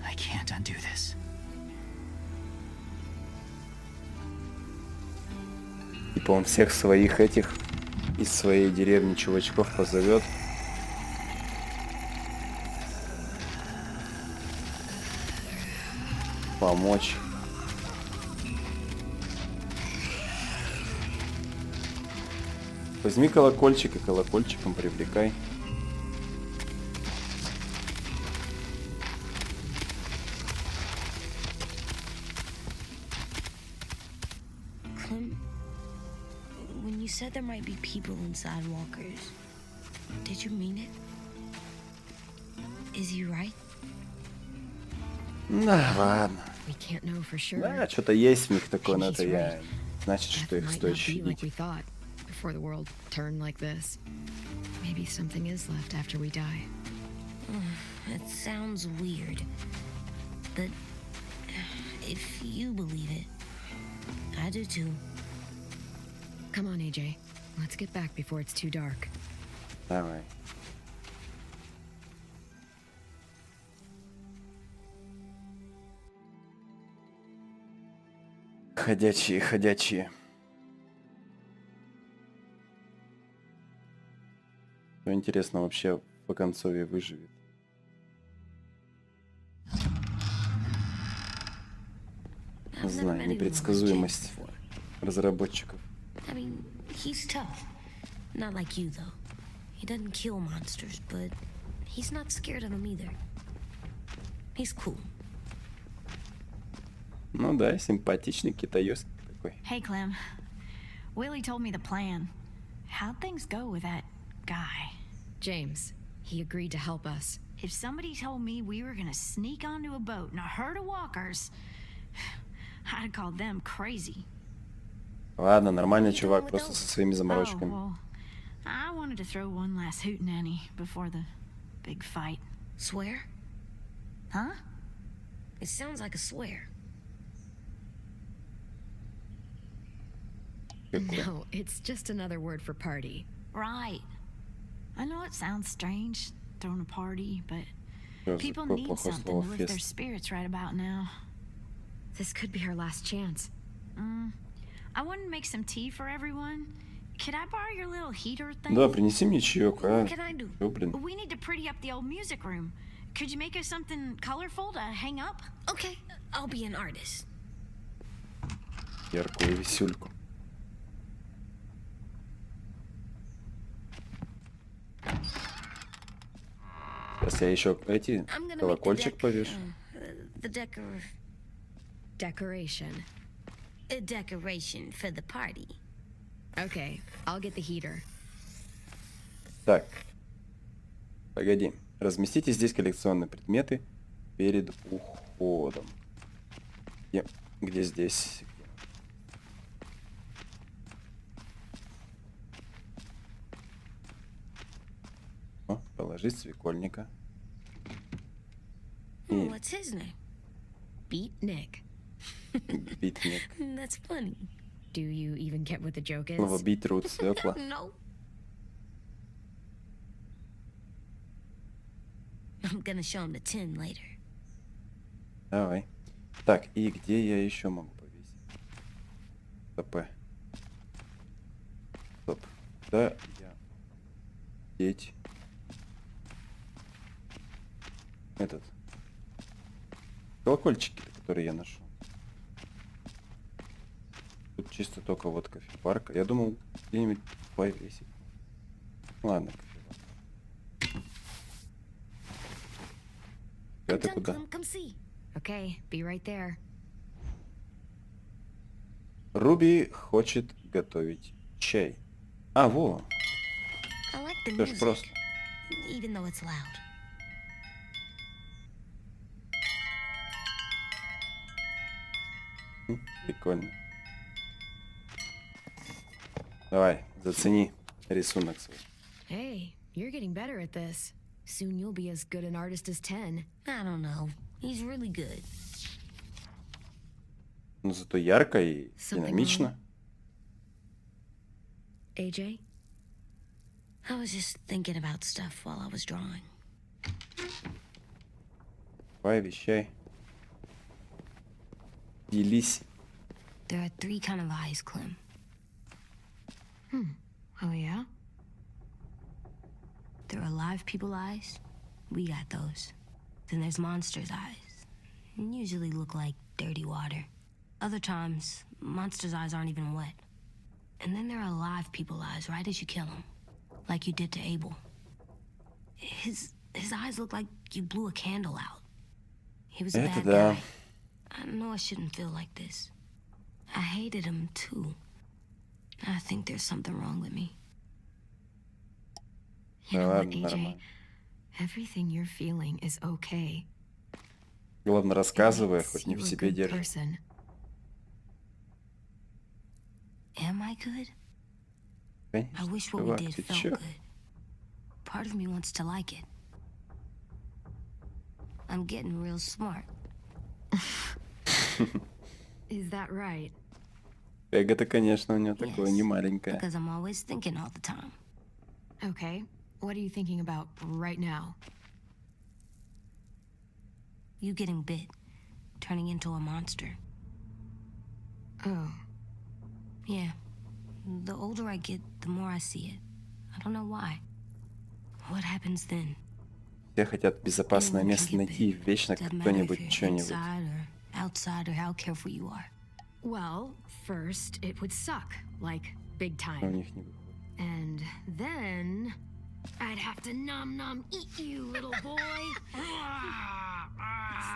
I can't undo this. Типа он всех своих этих из своей деревни чувачков позовет. Помочь. Возьми колокольчик и колокольчиком привлекай. Clem, when you said there might be people inside walkers, did you mean it? Is he right? Да, ладно. We can't know for sure. Да, что-то есть в них такое, но He's это я... right. Значит, что Death их might стоит not be like we щадить. thought before the world turned like this. Maybe something is left after we die. It sounds weird, but if you believe it, I do too. Come on, AJ. Let's get back before it's too dark. Давай. Ходячие, ходячие. Что интересно, вообще по концове выживет? I've never Знаю, met anyone like Jake непредсказуемость before. разработчиков. I mean, he's tough. Not like you, though. He doesn't kill monsters, but he's not scared of them either. He's cool. Ну да, симпатичный китаёзский такой. Hey, Clem. Willie told me the plan. How'd things go with that guy? James, he agreed to help us. If somebody told me we were gonna sneak onto a boat in a herd of walkers, I'd call them crazy. Ладно, нормальный чувак, просто со своими Oh, заморочками. well, I wanted to throw one last hootenanny before the big fight. Swear? Huh? It sounds like a swear. No, it's just another word for party. Right. I know it sounds strange, throwing a party, but Что за people такое need плохое something слово to lift their фест? spirits right about now. This could be our last chance. I want to make some tea for everyone. Could I borrow your little heater thing? Да, принеси мне чаек, а? What can I do? Чё, блин? We need to pretty up the old music room. Could you make us something colorful to hang up? Okay, I'll be an artist. Яркую висюльку. Сейчас я еще эти I'm gonna make колокольчик повешу. the Decoration. decoration for the party. Okay, I'll get the heater. Так. Погоди. Разместите здесь коллекционные предметы перед уходом. Где здесь? О, положить свекольника. И What's his name? Beat Nick. битник. That's funny. Do you even get what the joke is? Слово битруд свекла. No. I'm gonna show him the tin later. Давай. Так, и где я еще могу повесить? Стоп. Стоп. Да, я... Сеть. Этот. Колокольчики, которые я нашел. Тут чисто только вот кофеварка. Я думал, где-нибудь повесить. Ладно, кофеварка. I'm Ты done, куда? Clem. Come see. Okay, be right there. Руби хочет готовить чай. А, во, I like the все ж music, просто. even though it's loud. Прикольно. Давай, зацени рисунок свой. Hey, you're getting better at this. Soon you'll be as good an artist as 10. I don't know. He's really good. Но зато ярко и Something динамично. AJ? I was just thinking about stuff while I was drawing. Давай, вещай. Делись. There are 3 kind of eyes, Clem. Oh, yeah? There are live people eyes. We got those. Then there's monsters' eyes. Usually look like dirty water. Other times, monsters' eyes aren't even wet. And then there are live people eyes right as you kill them. Like you did to Abel. His eyes look like you blew a candle out. He was a Это bad да. guy. I know I shouldn't feel like this. I hated him too. I think there's something wrong with me. You Да know what, ладно, AJ? нормально. Everything you're feeling is okay. Главное, It рассказывай, makes хоть не you в a себе good держи. person. Am I good? I Конечно, wish what we чувак, did ты felt чё? good. Part of me wants to like it. I'm getting real smart. Is that right? Эго-то, конечно, у него такое Yes, не маленькое. Because I'm always thinking all the time. Okay. What are you thinking about right now? You getting bit, turning into a monster. Oh. Yeah. The older I get, the more I see it. I don't know why. What happens then? Все хотят безопасное Anyone can место get найти, bit. вечно Doesn't matter if кто-нибудь you're что-нибудь. inside or outside or how careful you are. Well, first, it would suck. Like, big У time. них не выходит. And then... I'd have to nom eat you, little boy.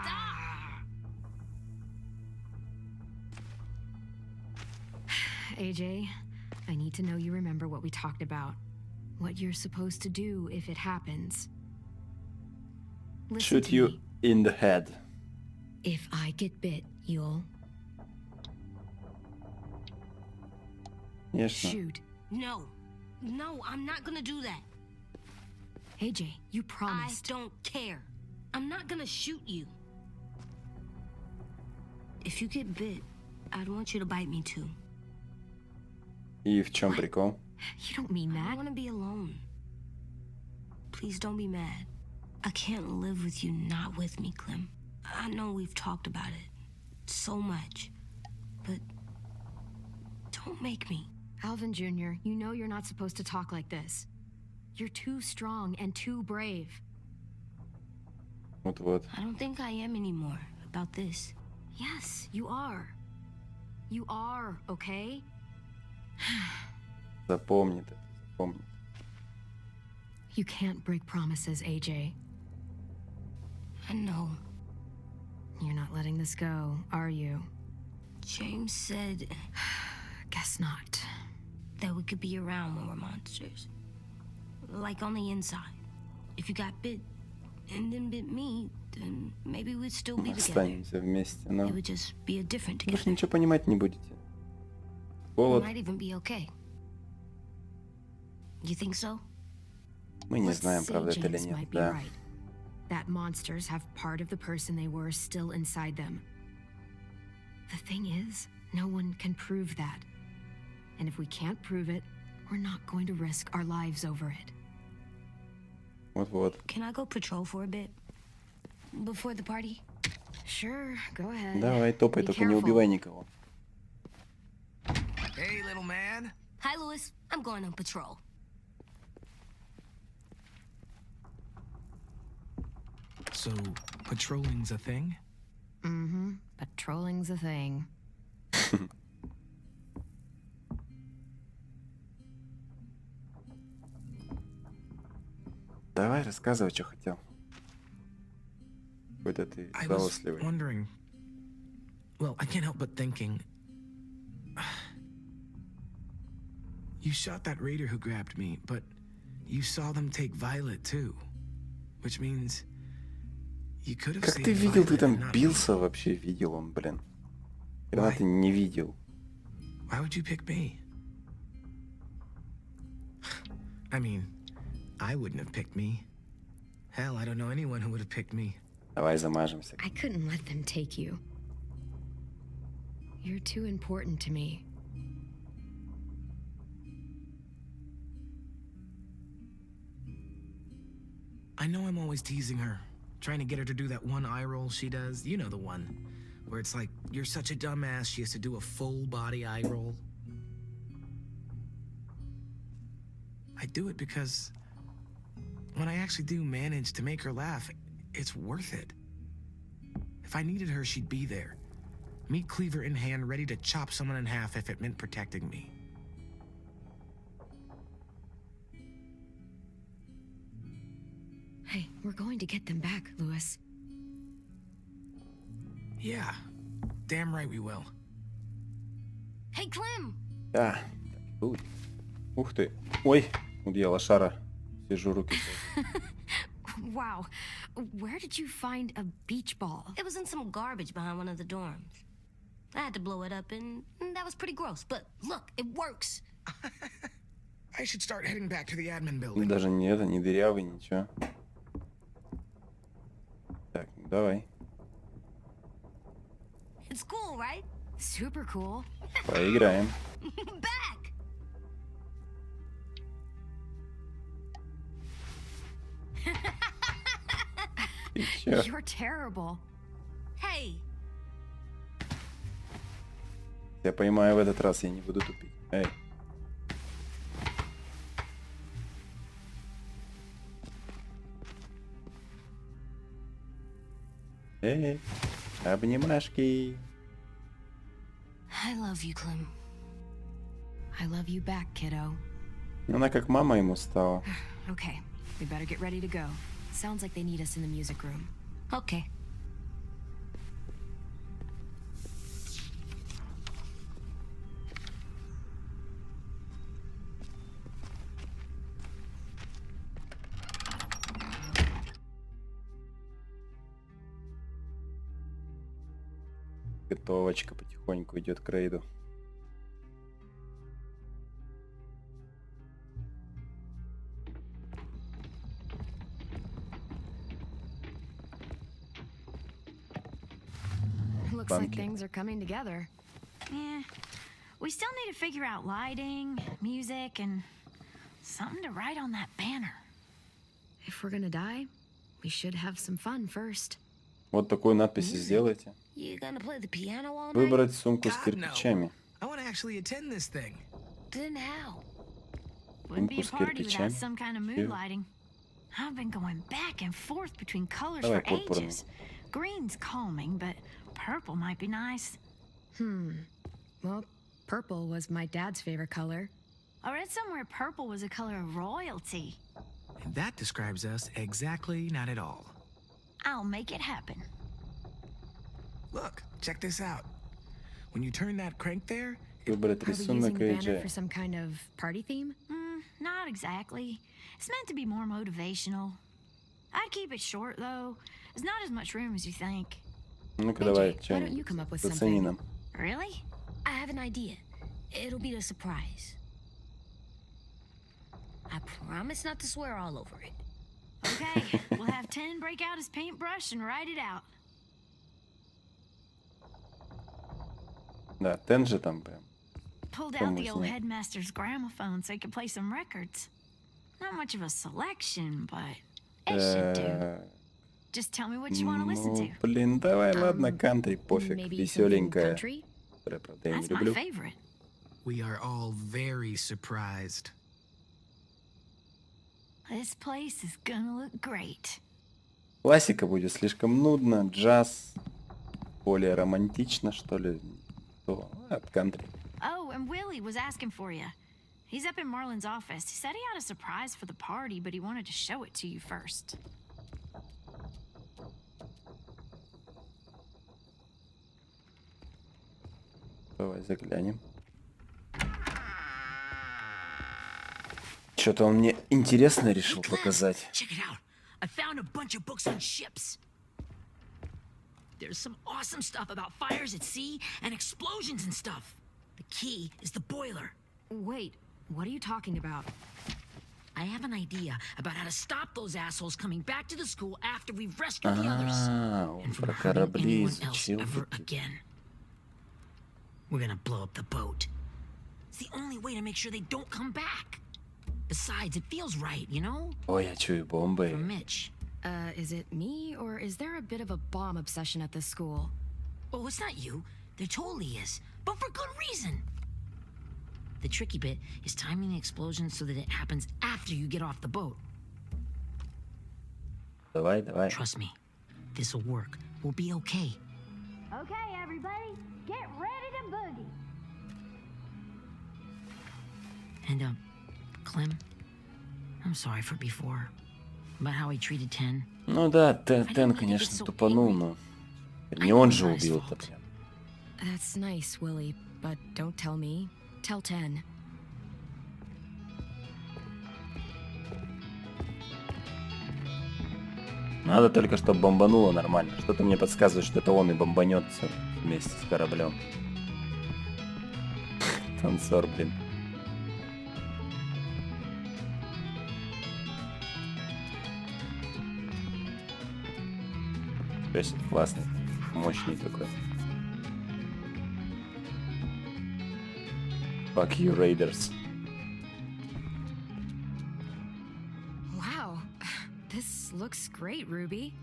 Stop! AJ, I need to know you remember what we talked about. What you're supposed to do if it happens. Listen Shoot to you me. in the head. If I get bit, you'll Конечно. shoot. No. No, I'm not gonna do that. AJ, you I promised. don't care. I'm not gonna shoot you. If you get bit, I'd want you to bite me too. И в чем прикол? You don't mean I that. want to be alone. Please don't be mad. I can't live with you not with me, Clem. I know we've talked about it so much, but don't make me. Alvin Jr., you know you're not supposed to talk like this. You're too strong and too brave. Вот-вот. I don't think I am anymore about this. Yes, you are. You are, okay? Запомни это. Запомни. You can't break promises, AJ. I know. You're not letting this go, are you? James said Guess not. that we could be around when we're monsters. Like on the inside. If you got bit and then bit me, then maybe we'd still be together. Останемся вместе, но It would just be a different вы же together. ничего понимать не будете. We Холод, might even be okay. You think so? мы не Let's знаем, say правда это или James нет, might be да. right. That monsters have part of the person they were still inside them. The thing is, no one can prove that. And if we can't prove it, we're not going to risk our lives over it. Вот-вот. Can I go patrol for a bit? Before the party? Sure, go ahead. Давай, топай, Be только не careful. убивай никого. Hey, little man. Hi, Louis. I'm going on patrol. So, patrolling's a thing? Mm-hmm. Patrolling's a thing. Давай, рассказывай, что хотел. Какой-то ты I was жалостливый. wondering. Well, I can't help but thinking. You shot that raider who grabbed me, but you saw them take Violet too. Which means you could have Как saved ты видел, ты Violet там and not me. бился вообще, видел он, блин. Когда ты не видел. Why would you pick me? I mean, I wouldn't have picked me. Hell, I don't know anyone who would have picked me. Давай замажемся. I couldn't let them take you. You're too important to me. I know I'm always teasing her, trying to get her to do that one eye roll she does. You know the one, where it's like, you're such a dumbass, she has to do a full body eye roll. I do it because when I actually do manage to make her laugh, it's worth it. If I needed her, she'd be there. Meat cleaver in hand, ready to chop someone in half if it meant protecting me. Hey, we're going to get them back, Lewis. Yeah, damn right we will. Hey, Clem! Да, так и будет. Ух ты. Ой, где лошара. Сижу, руки. Wow. Where did you find a beach ball? It was in some garbage behind one of the dorms. I had to blow it up, and that was pretty gross. But look, it works. I should start heading back to the admin building. Даже не это, не дырявый, ничего. Так, давай. It's cool, right? Super cool. Поиграем. Back! И чё? You're terrible. Hey! Я поймаю в этот раз, я не буду тупить. Эй. Эй, обнимашки. I love you, Clem. I love you back, kiddo. Она как мама ему стала. Okay, we better get ready to go. Sounds like they need us in the music room. Okay. Готовочка потихоньку идет к рейду. Looks like Bunky. things are coming together. Yeah. We still need to figure out lighting, music, and something to write on that banner. If we're gonna die, we should have some fun first. Вот такую надпись сделайте. You gonna play the piano all night? Выбрать сумку с God, no. кирпичами. I want to actually attend this thing. Then how? Wouldn't be a С party without кирпичами. some kind of mood Cute. lighting. I've been going back and forth between colors Давай for пурпурный. ages. Green's calming, but purple might be nice. Well, purple was my dad's favorite color. I read somewhere purple was a color of royalty. And that describes us exactly not at all. I'll make it happen. Look, check this out. When you turn that crank there, Выбрать Are we using рисунок the banner AJ. for some kind of party theme? Not exactly. It's meant to be more motivational. I'd keep it short, though. There's not as much room as you think. Ну-ка AJ, давай, why don't you come up with зацени something? нам. Really? I have an idea. It'll be a surprise. I promise not to swear all over it. Okay, we'll have 10 break out his paintbrush and write it out. Да, Тен же там прям. Pulled Come out the with old me. headmaster's gramophone so he could play some records. Not much of a selection, but it should do. Just tell me what you want to listen Ну, to. блин, давай, ладно, кантри, пофиг, Maybe something веселенькое. country? Которое, правда, я не That's my люблю. favorite. we are all very surprised. This place is gonna look great. Классика будет слишком нудно, джаз более романтично, что ли. То от кантри. Oh, and Willie was asking for you. He's up in Marlon's office. He said he had a surprise for the party, but he wanted to show it to you first. Давай заглянем. Что-то он мне интересное решил показать. Check it out. I found a bunch of books on ships. There's some awesome stuff about fires at sea and explosions and stuff. The key is the boiler. Wait, what are you talking about? I have an idea about how to stop those assholes coming back to the school after we've rescued the others. Он And from про hurting корабли anyone else изучил. ever again. We're gonna blow up the boat. It's the only way to make sure they don't come back. Besides, it feels right, you know? Ой, я чую бомбы. For Mitch. Is it me, or is there a bit of a bomb obsession at this school? Oh, it's not you. There totally is. But for good reason. The tricky bit is timing the explosion so that it happens after you get off the boat. Давай. Trust me. This'll work. We'll be okay. Okay, everybody, get ready to boogie. And, Clem, I'm sorry for before. About how he treated Ten. Ну да, Тен, конечно, тупанул, но... Не он же убил-то прям. That's nice, Willie, but don't tell me. Tell 10. Надо только, чтобы бомбануло нормально. Что-то мне подсказывает, что это он и бомбанется вместе с кораблем. Танцор, блин. Классный, мощный такой. Fuck you, Raiders. Wow, this looks great, Ruby.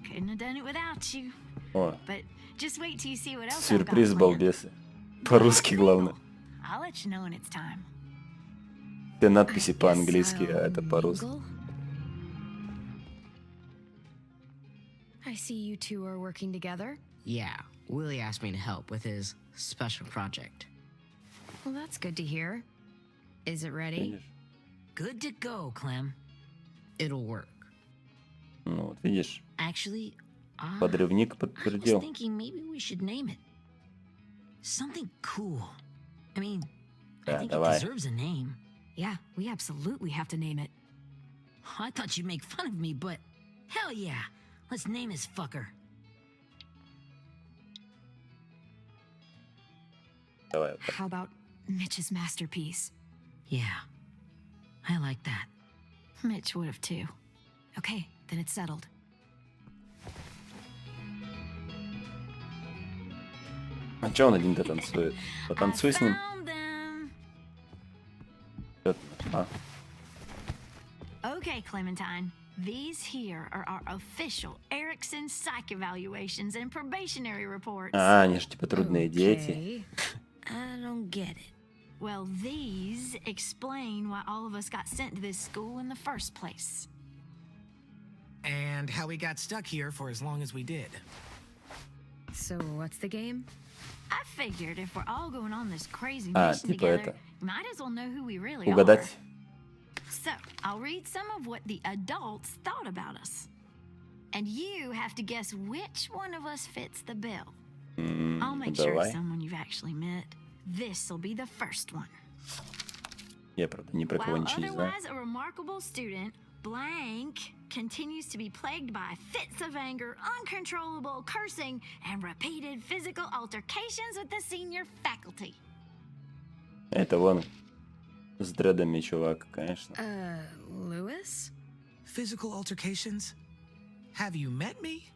Couldn't have done it without you. О, But just wait till you see what else I've got сюрприз, planned. балбесы. По-русски, главное. I'll let you know when it's time. Все надписи I guess по-английски, а I'll это по-русски. mingle. I see you two are working together. Yeah, Willie asked me to help with his special project. Well, that's good to hear. Is it ready? Видишь? Good to go, Clem. It'll work. Ну вот, видишь, Actually, подрывник I was подтвердил. thinking maybe we should name it. Something cool. I mean, I Да, think давай. it deserves a name. Yeah, we absolutely have to name it. I thought you'd make fun of me, but hell yeah. Let's name this fucker. Давай. Вот так. How about Mitch's masterpiece? Yeah, I like that. Mitch would have too. Okay, then it's settled. А чё он один-то танцует? Потанцуй с ним. Found them. Чё ты? А, Okay, Clementine. These here are our official Erickson psych evaluations and probationary reports. они же типа трудные дети. Okay. I don't get it. Well, these explain why all of us got sent to this school in the first place. And how we got stuck here for as long as we did. So what's the game? I figured if we're all going on this crazy А, mission типа together, это. might as well know who we really Угадать. are. So, I'll read some of what the adults thought about us. And you have to guess which one of us fits the bill. I'll make sure давай. it's someone you've actually met. This'll be the first one. Я, правда, ни про кого While ничего не знаю. otherwise a remarkable student, blank continues to be plagued by fits of anger, uncontrollable cursing, and repeated physical altercations with the senior faculty. Это вон с дредами чувак, конечно. Lewis? Physical altercations? Have you met me?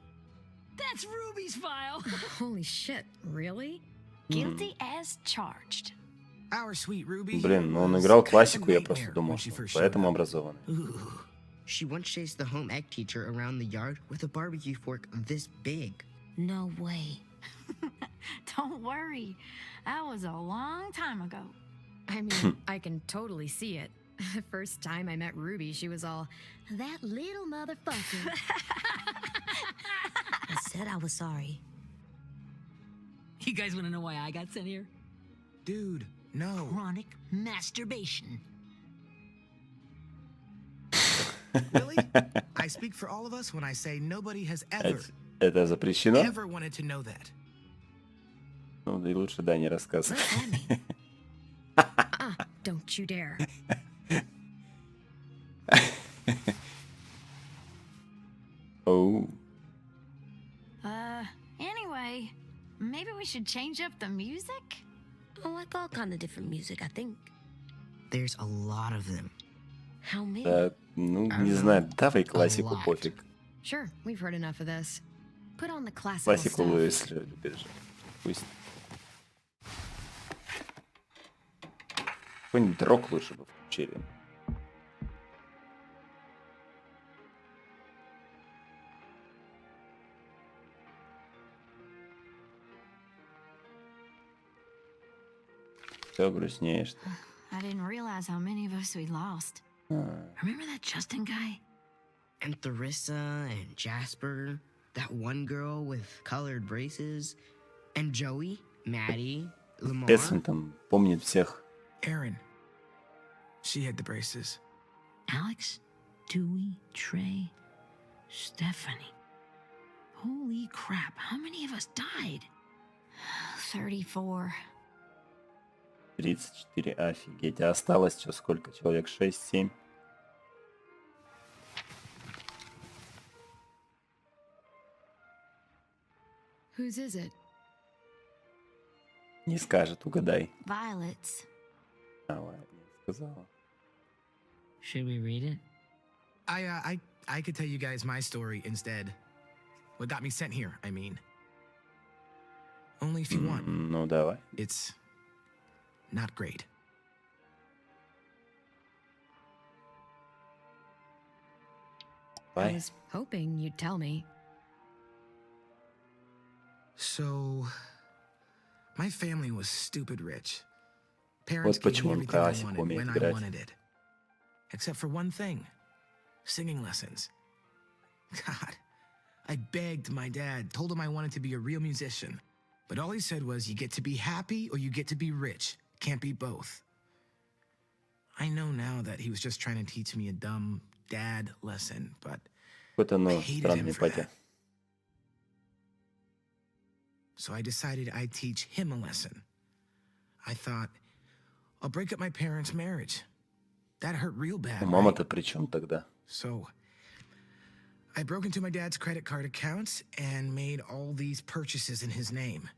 That's Ruby's file. Holy shit, really? Guilty as charged. Our sweet Ruby. Блин, ну он was играл kind of a классику, я nightmare просто думал, when she что first поэтому showed up. образованный. Ooh. She once chased the home ec teacher around the yard with a barbecue fork this big. No way. Don't worry. That was a long time ago. I mean, I can totally see it. The first time I met Ruby, she was all, that little motherfucker. I said I was sorry. You guys want to know why I got sent here? Dude, no. Chronic masturbation. Really? I speak for all of us when I say nobody has Это запрещено? ever wanted to know that. Ну, да и лучше, да, не рассказывай. Don't you dare. Оу. Anyway, maybe we should change up the music? I like all kind of different music, I think. There's a lot of them. How many? Так, ну, не знаю, давай классику, lot. пофиг. Sure, we've heard enough of this. Put on the classical Классику, stuff. если любишь же. Пусть. Какой-нибудь рок лучше бы включили. Все грустнеешь. I didn't realize how many of us we lost. Remember that Justin guy? And Theresa and Jasper, that one girl with colored braces, and Joey, Maddie, Lamar. Песня там помнит всех. Erin. She had the braces. Alex, Dewey, Trey, Stephanie. Holy crap, how many of us died? 34. 34, офигеть. А осталось что, сколько человек? 6-7? Whose is it? Не скажет, угадай. Violets. Давай, не сказала. Should we read it? I could tell you guys my story instead. What got me sent here, I mean. Only if you want. Ну, давай. It's not great. I Давай. was hoping you'd tell me. So, my family was stupid rich. Вот Parents gave me почему он everything I классику wanted умеет when I играть. wanted it. Except for one thing. Singing lessons. God, I begged my dad, told him I wanted to be a real musician. But all he said was, you get to be happy or you get to be rich. Can't be both. I know now that he was just trying to teach me a dumb dad lesson, but Какой-то, I ну, hated странный him for патя. that. So I decided I'd teach him a lesson. I thought, I'll break up my parents' marriage. That hurt real bad, А right? мама-то при чем тогда? So I broke into my dad's credit card accounts and made all these purchases in his name.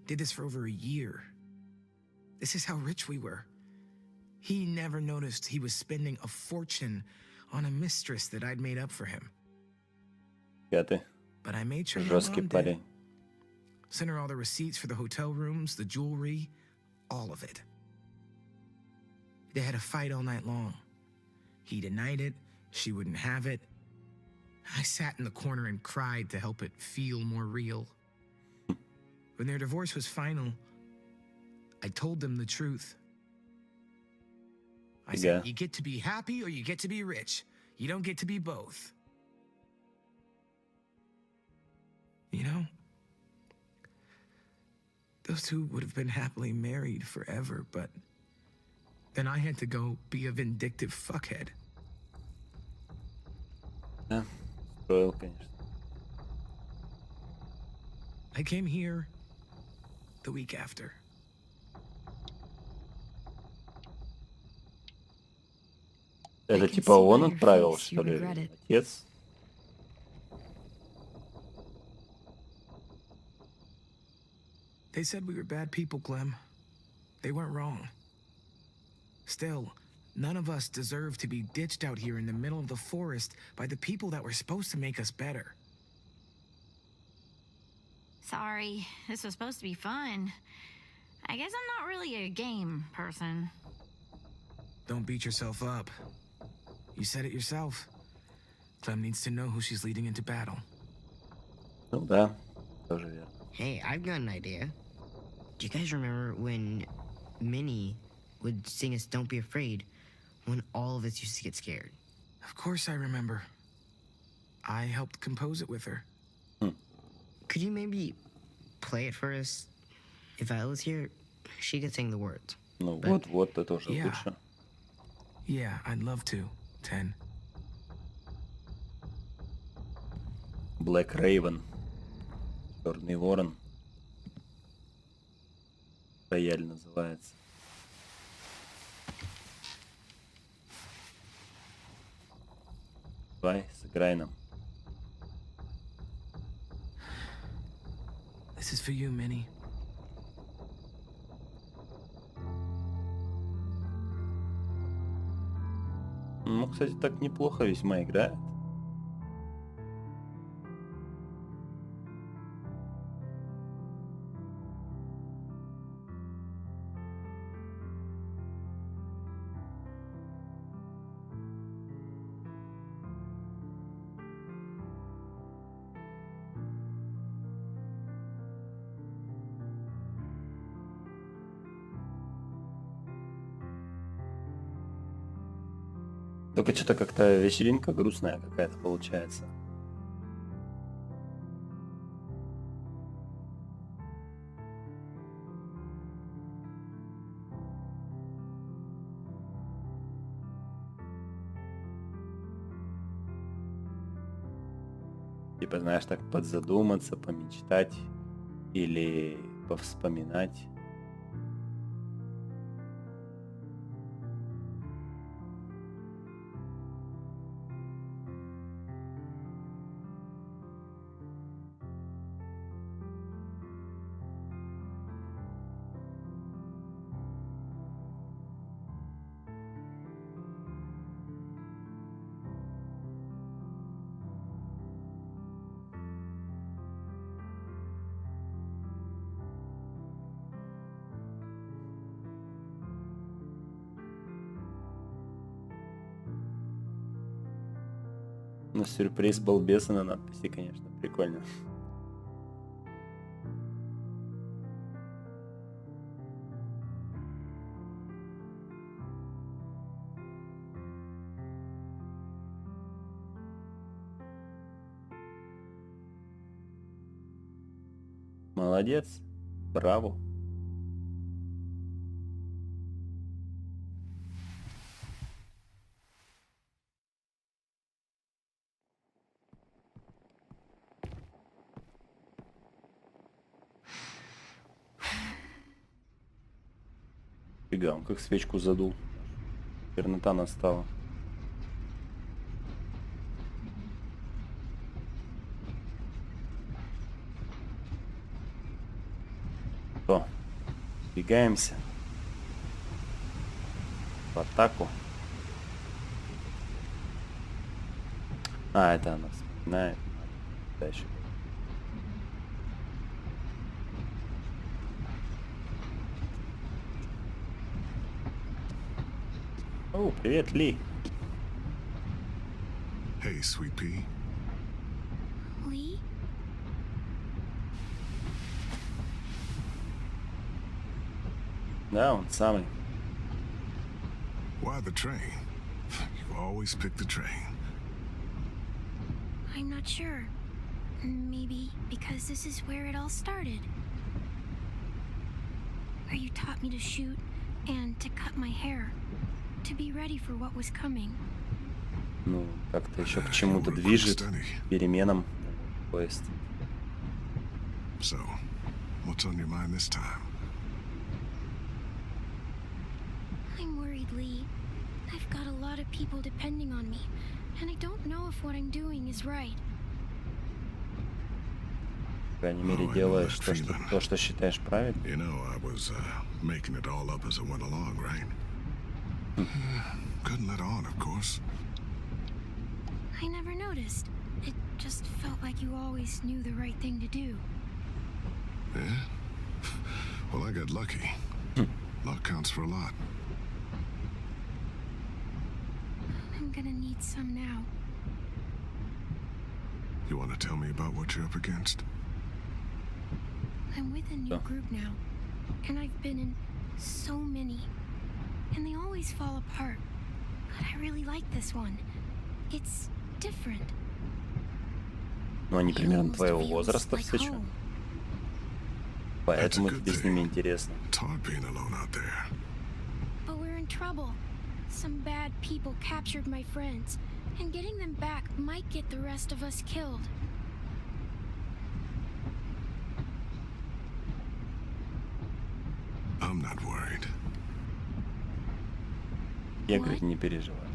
Did this for over a year. This is how rich we were. He never noticed he was spending a fortune on a mistress that I'd made up for him. Я ты But I made sure my жесткий mom did. парень. Sent her all the receipts for the hotel rooms, the jewelry, all of it. They had a fight all night long. He denied it, she wouldn't have it. I sat in the corner and cried to help it feel more real. When their divorce was final, I told them the truth. I Yeah. said, you get to be happy or you get to be rich. You don't get to be both. You know, those two would have been happily married forever, but then I had to go be a vindictive fuckhead. Да, строил, конечно. I came here the week after. Это can типа see он by your отправил, face что you ли? regret it. Отец? They said we were bad people, Clem. They weren't wrong. Still, none of us deserve to be ditched out here in the middle of the forest by the people that were supposed to make us better. Sorry, this was supposed to be fun. I guess I'm not really a game person. Don't beat yourself up. You said it yourself. Clem needs to know who she's leading into battle. Ну да, тоже верно. Hey, I've got an idea. Do you guys remember when Minnie would sing us Don't Be Afraid when all of us used to get scared? Of course I remember. I helped compose it with her. Could you maybe play it for us? If I was here, she could sing the words. Ну вот, это уже Yeah. лучше. Yeah, I'd love to, 10. Black Raven. Черный ворон. Рояль называется. Давай, сыграй нам. This is for you, Minnie. Ну, кстати, так неплохо весьма играет. Только что-то как-то вечеринка грустная какая-то получается. Типа, знаешь, так подзадуматься, помечтать или повспоминать. Но сюрприз балбеса на надписи, конечно, прикольно. Молодец, браво. Фига, он как свечку задул. Чернота настала. Что? Бегаемся. В атаку. А, это она вспоминает. Дальше. О, привет, Ли. Hey, sweet pea. Lee? Да, он самый. Why the train? You always pick the train. I'm not sure. Maybe because this is where it all started. Where you taught me to shoot and to cut my hair. To be ready for what was coming. Ну, как-то еще к чему-то движет, переменам поезд. So, what's on your mind this time? I'm worried, Lee. I've got a lot of people depending on me, and I don't know if what I'm doing is right. По крайней мере, делаешь то, что считаешь правильным. You know, I was making it all up as I went along, right? Couldn't let on, of course. I never noticed. It just felt like you always knew the right thing to do. Yeah? Well, I got lucky. Luck counts for a lot. I'm gonna need some now. You want to tell me about what you're up against? I'm with a new group now, and I've been in so many. And they always fall apart. But I really like this one. It's different. Ну, они примерно твоего возраста все что. Поэтому тебе с ними интересно. But we're in trouble. Some bad people captured my friends, and getting them back might get the rest of us killed. I'm not worried. Я, говорит, не переживай.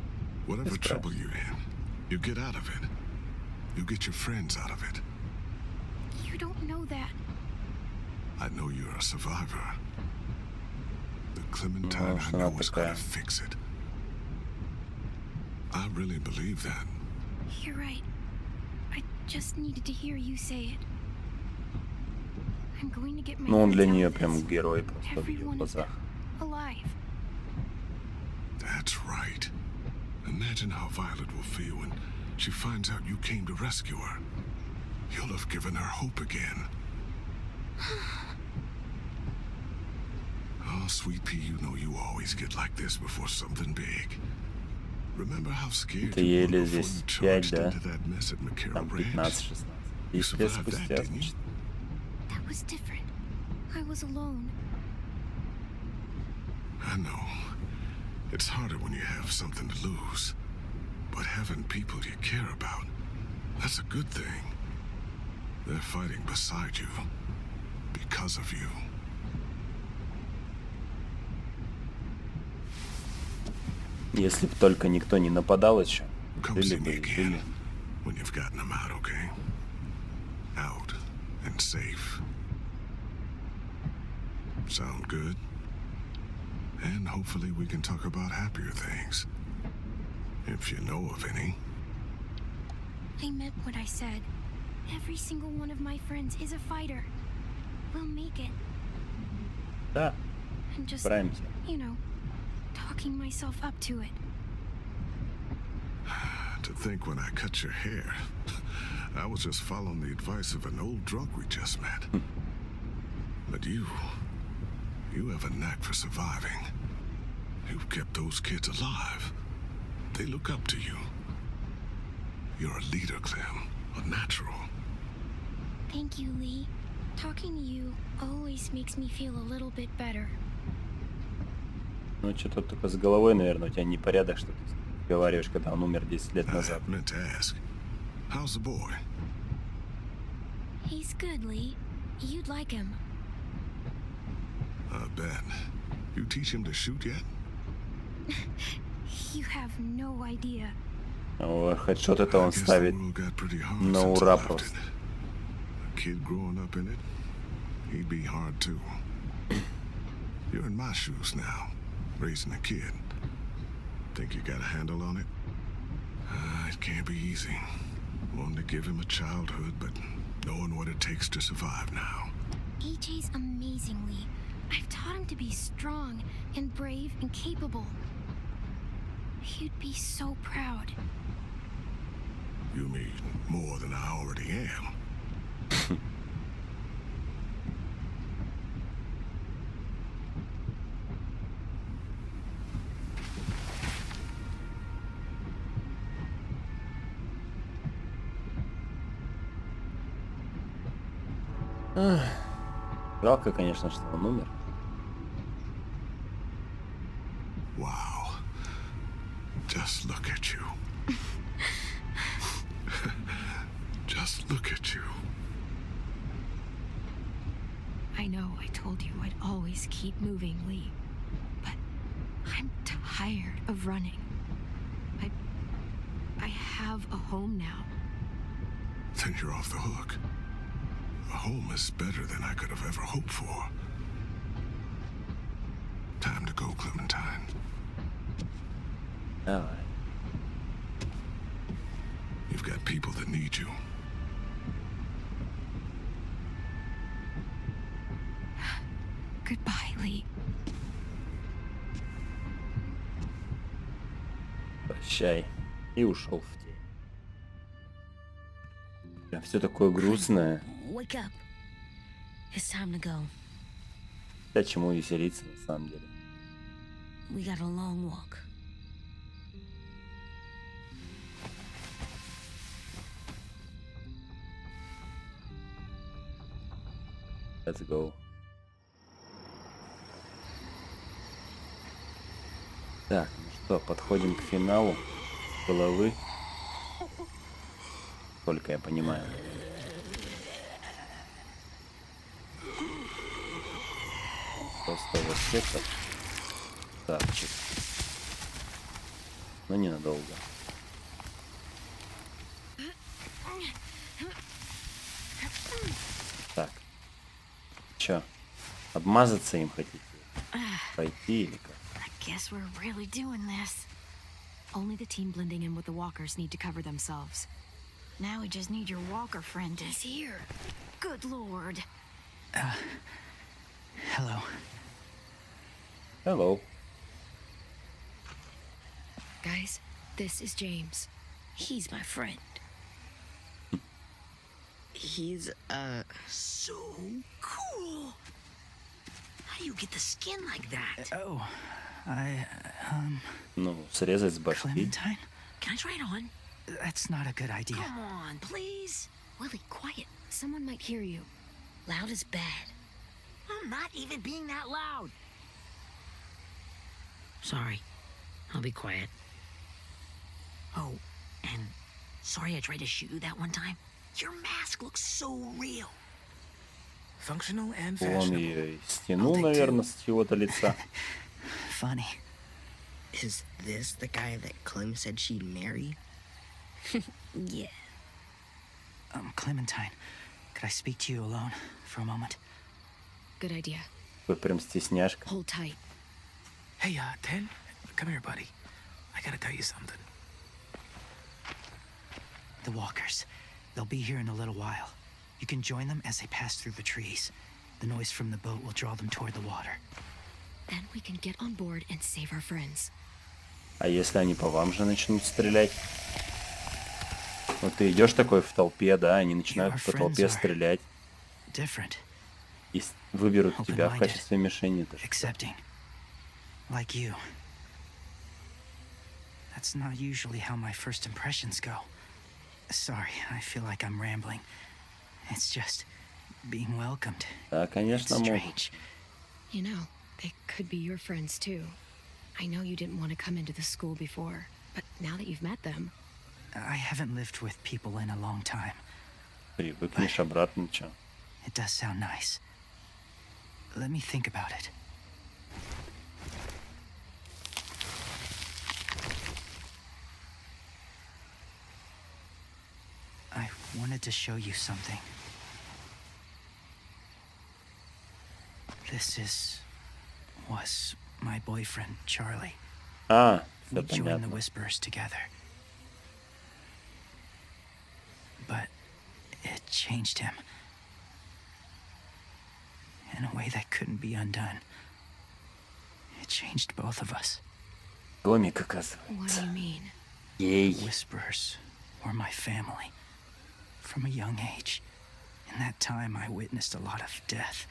Whatever trouble you're in, you get out of it. You get your friends out of it. You don't know that. I know you're a survivor. The Clementine I что know она is такая. gonna fix it. I really believe that. You're right. I just needed to hear you say it. I'm going to get my Ну, он для friends out нее of прям this. герой просто в ее Every one of глазах. them alive. That's right. Imagine how Violet will feel when she finds out you came to rescue her. You'll have given her hope again. Oh, sweet pea, you know you always get like this before something big. Remember how scared Это you ей were лет before здесь you 5, charged да? into that mess at McCarroll Там Ranch? 15-16. You 10 лет survived that, спустя, didn't you? значит. That was different. I was alone. I know. It's harder when you have something to lose. But having people you care about, that's a good thing. They're fighting beside you. Because of you. Если бы только никто не нападал еще, Come жили see me бы и жили. again when you've gotten them out, okay? Out and safe. Sound good? And hopefully we can talk about happier things. If you know of any. I meant what I said. Every single one of my friends is a fighter. We'll make it. Да, I'm just, справимся. you know, talking myself up to it. To think when I cut your hair, I was just following the advice of an old drunk we just met. But you have a knack for surviving. You've kept those kids alive. They look up to you. You're a leader, Clem. A natural. Thank you, Lee. Talking to you always makes me feel a little bit better. Ну, что-то только с головой, наверное, у тебя непорядок, что ты говоришь, когда он умер 10 лет I назад. meant to ask, how's the boy? He's good, Lee. You'd like him. I bet. You teach him to shoot yet? You have no idea. О, хедшот это I он guess the ставит world got pretty hard на since I ура left просто. it. A kid growing up in it, he'd be hard too. You're in my shoes now, raising a kid. Think you got a handle on it? It can't be easy. Wanting to give him a childhood, but knowing what it takes to survive now. AJ's amazing, Lee. I've taught him to be strong and brave and capable. He'd be so proud. You mean more than I already am? Жалко, конечно, что он умер. Wow. Just look at you. Just look at you. I know I told you I'd always keep moving, Lee. But I'm tired of running. I have a home now. Then you're off the hook. A home is better than I could have ever hoped for. Time to go, Clementine. Давай. You've got people that need you. Goodbye, Lee. Прощай. И ушел в тень. Все такое грустное. Wake up. It's time to go. Да чему веселиться на самом деле. We got a long walk. Let's go. Так, ну что, подходим к финалу. Головы. Только я понимаю. Просто вот это тапчик. Но ненадолго. Так. Чё? Обмазаться им хотите? Пойти или как? I guess we're really doing this. Only the team blending in with the walkers need to cover themselves. Now we just need your walker friend to... He's here. Good lord. Hello. Hello. Guys, this is James. He's my friend. He's, So cool. How do you get the skin like that? Oh, Ну, срезать с башки. Clementine? Can I try it on? That's not a good idea. Come on, please. Willie, quiet. Someone might hear you. Loud is bad. I'm not even being that loud. Sorry. I'll be quiet. Oh, and sorry I tried to shoot you that one time. Your mask looks so real. Functional and Он fashionable. ее стянул, наверное, с чего-то лица. Funny. is this the guy that Clem said she'd marry? Yeah. Clementine, could I speak to you alone for a moment? Good idea. Вы прям стесняшка. Hold tight. Hey, Ten, come here, buddy. I gotta tell you something. The walkers. They'll be here in a little while. You can join them as they pass through the trees. The noise from the boat will draw them toward the water. Then we can get on board and save our friends. А если они по вам же начнут стрелять? Вот ты идешь такой в толпе, да, они начинают по толпе стрелять Different. и выберут тебя в качестве мишени. Это что? Accepting. Like you. That's not usually how my first impressions go. Sorry, I feel like I'm rambling. It's just being welcomed. Да, It's конечно, могут. strange. You know, they could be your friends too. I know you didn't want to come into the school before, but now that you've met them... I haven't lived with people in a long time. Привыкнешь обратно, чё? It does sound nice. Let me think about it. I wanted to show you something. Was my boyfriend, Charlie. А, We все joined the понятно. Whisperers together. But it changed him. In a way that couldn't be undone. It changed both of us. Домик, What do оказывается. you mean? Ей. Whisperers were my family. From a young age. In that time, I witnessed a lot of death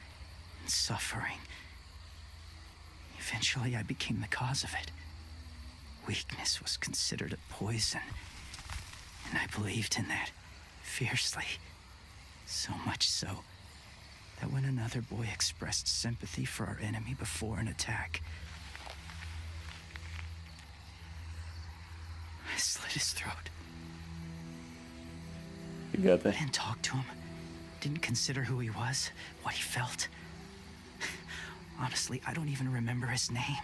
and suffering. Eventually, I became the cause of it. Weakness was considered a poison. And I believed in that fiercely. So much so that when another boy expressed sympathy for our enemy before an attack, I slit his throat. Фига I ты. didn't talk to him. Didn't consider who he was, what he felt. Honestly, I don't even remember his name.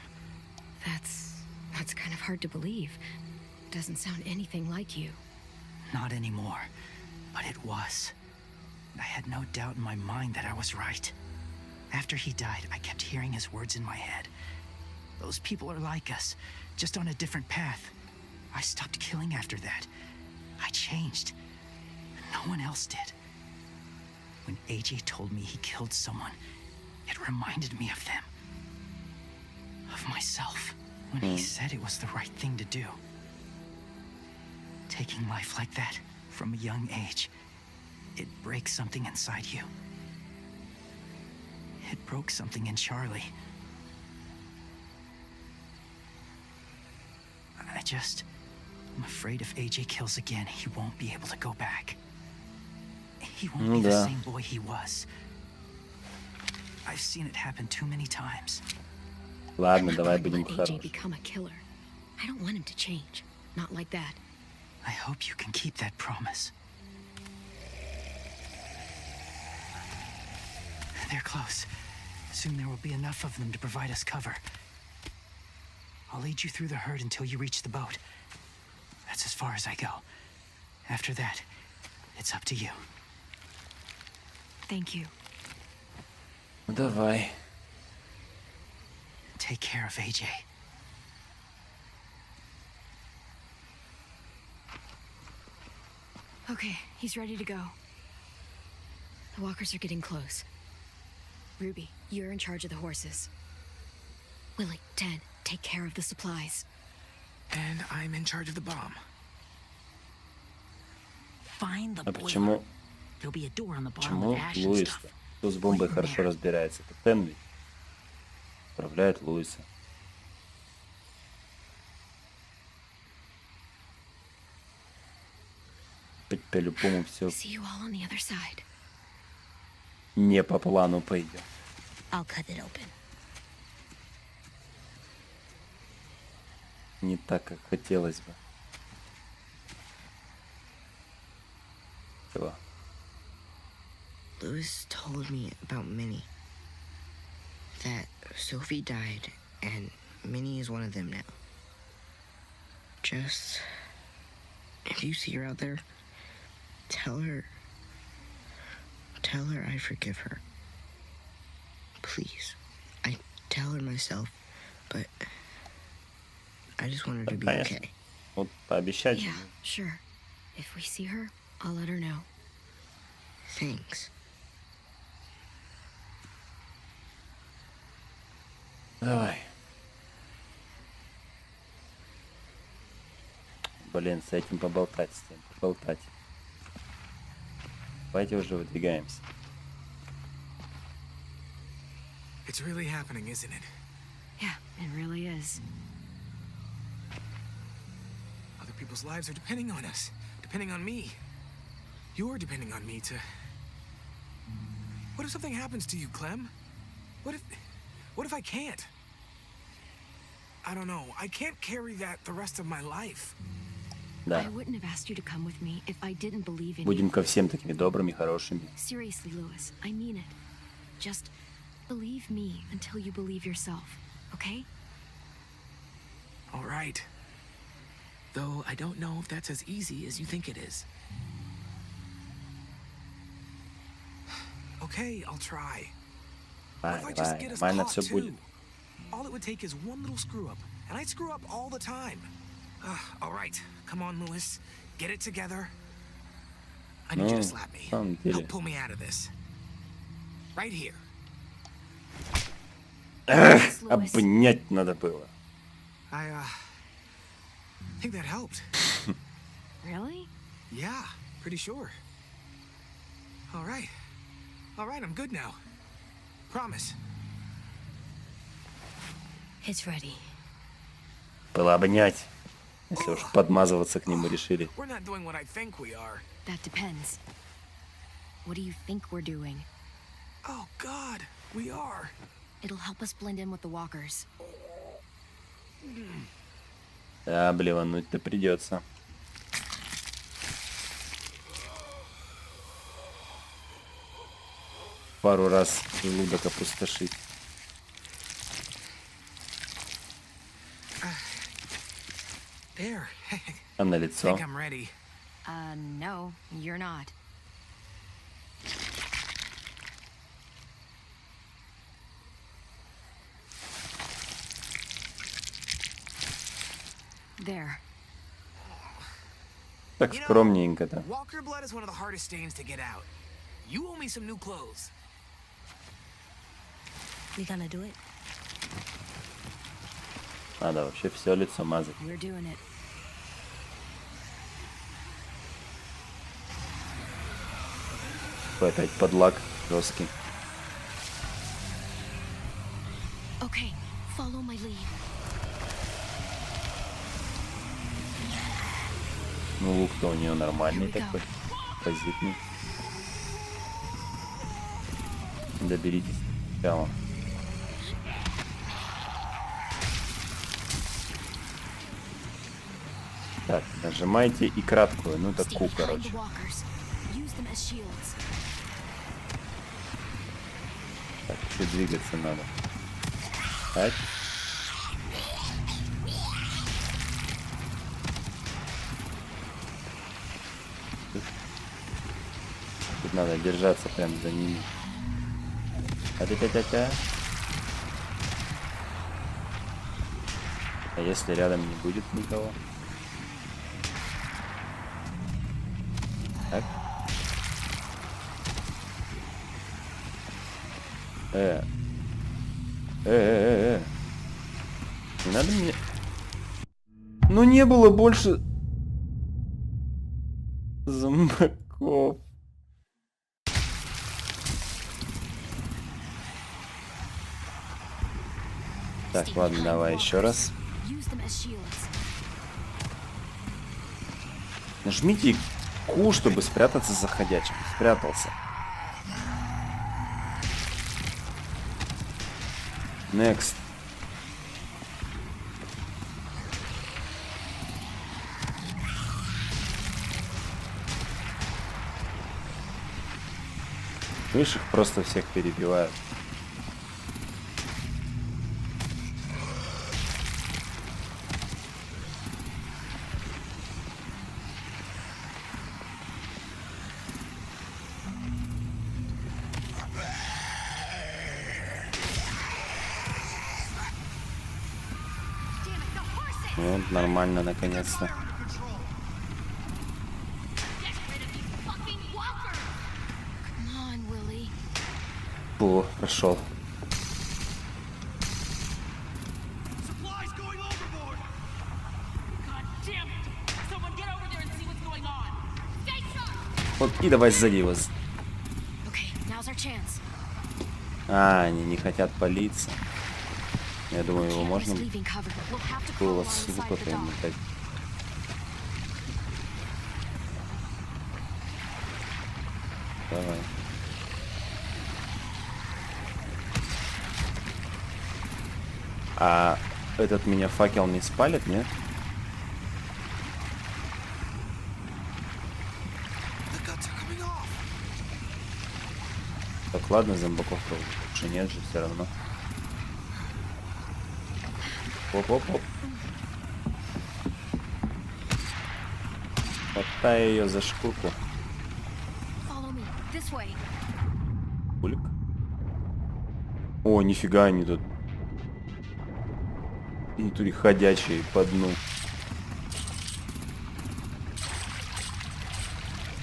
That's kind of hard to believe. Doesn't sound anything like you. Not anymore. But it was. I had no doubt in my mind that I was right. After he died, I kept hearing his words in my head. Those people are like us, just on a different path. I stopped killing after that. I changed. No one else did. When AJ told me he killed someone, it reminded me of them. Of myself. When he said it was the right thing to do. Taking life like that, from a young age, it breaks something inside you. It broke something in Charlie. I'm afraid if AJ kills again, he won't be able to go back. He won't be the да. same boy he was. I've seen it happen too many times. Ладно, I'm not давай going to будем let AJ хорошие. become a killer. I don't want him to change. Not like that. I hope you can keep that promise. They're close. Soon there will be enough of them to provide us cover. I'll lead you through the herd until you reach the boat. That's as far as I go. After that, it's up to you. Thank you. Ну давай. take care of AJ. Okay, he's ready to go. The walkers are getting close. Ruby, you're in charge of the horses. Willie, Ted, take care of the supplies. And I'm in charge of the bomb. Find the А boiler. почему There'll be a door on the bottom with ash and Луис, stuff. кто с бомбой хорошо разбирается? Это Финальный. Управляет Луиса. По-любому все See you all on the other side. не по плану пойдет. I'll cut it open. Не так, как хотелось бы. Чего? Louis told me about Minnie. That Sophie died, and Minnie is one of them now. Just, if you see her out there, tell her I forgive her. Please. I tell her myself, but I just want her to be Конечно. okay. Вот пообещать. Yeah, sure. If we see her, I'll let her know. Thanks. Давай. Блин, с этим поболтать, с тем поболтать. Давайте уже выдвигаемся. It's really happening, isn't it? Yeah, it really is. Other people's lives are depending on us, depending on me. You're depending on me to... What if something happens to you, Clem? What if I can't? I don't know. I can't carry that the rest of my life. Да. I wouldn't have asked you to come with me if I didn't believe in Будем you. ко всем такими добрыми, хорошими. Seriously, Louis, I mean it. Just believe me until you believe yourself, okay? All right. Though I don't know if that's as easy as you think it is. Okay, I'll try. What if I just get us Нормально caught все too? будет. All it would take is one little screw up, and I'd screw up all the time. All right, come on, Louis. Get it together. I need you to slap me. самом деле. Help pull me out of this. Right here. Эх, Louis. обнять надо было. I think that helped. Really? Yeah, pretty sure. All right. All right, I'm good now. Promise. It's ready. Было обнять. Если уж подмазываться к нему решили. We're not doing what I think we are. That depends. What do you think we're doing? Oh, God, we are. It'll help us blend in with the walkers. Да, блевануть-то придется. Пару раз желудок опустошить. There. А на I лицо? think I'm ready. No, you're not. There. Так You know, скромненько-то. Walker blood is one of the hardest stains to get out. You owe me some new clothes. We gonna do it? Надо вообще все лицо мазать. We're doing it. Какой опять подлак жесткий. Okay, follow my lead. Ну лук-то у нее нормальный Here we go. такой. Позитный. Доберитесь прямо. Так, нажимайте и краткую, ну Stay такую, behind короче. the walkers. Use them as shields. Так, еще двигаться надо. Так. Тут надо держаться прям за ними. А-тя-тя-тя-тя. А если рядом не будет никого? Так. Не надо мне... Ну не было больше... зомбаков. Так, ладно, давай еще раз. Нажмите Q, чтобы спрятаться за ходячим. Спрятался. Next. Видишь, их просто всех перебивают. Вот, нормально, наконец-то. О, прошел. Вот и давай сзади его. А, они не хотят палиться. Я думаю, его можно было с звука-то ему дать. Давай. А этот меня факел не спалит, нет? Так, ладно, зомбаков лучше нет же, все равно. Оп-оп-оп. Хватай ее за шкурку. Пульк. О, нифига они тут. Внутри ходячие по дну.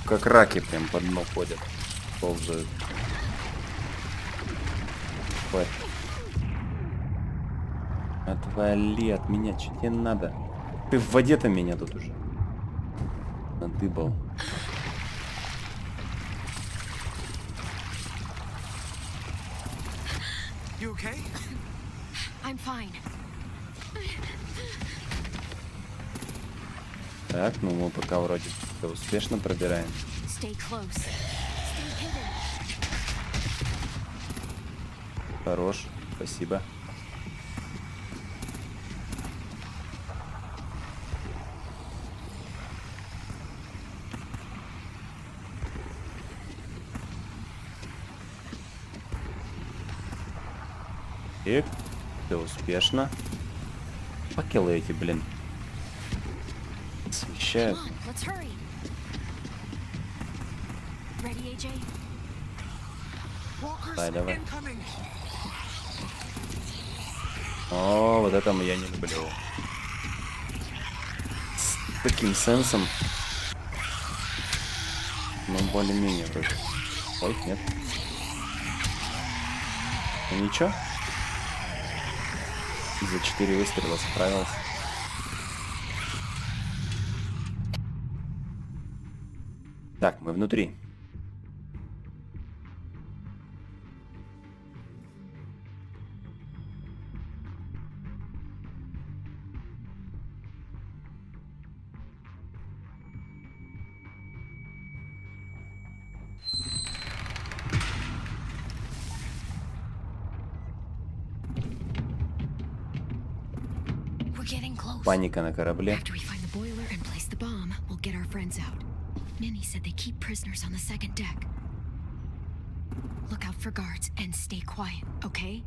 Как раки прям по дну ходят. Ползают. Ой. Отвали от меня, что тебе надо? Ты в воде-то меня тут уже надыбал. You okay? I'm fine. Так, ну мы пока вроде успешно пробираем. Stay close. Stay hidden. Хорош, спасибо. И все успешно. Факелы эти, блин. Освещают. Давай, давай. О, вот это я не люблю. С таким сенсом. Ну, более-менее вроде. Ой, нет. Ну, ничего. За 4 выстрела справился. Так, мы внутри. Паника на корабле. After we find the boiler and place the bomb, we'll get our friends out. Minnie said they keep prisoners on the second deck. Look out for guards and stay quiet, okay?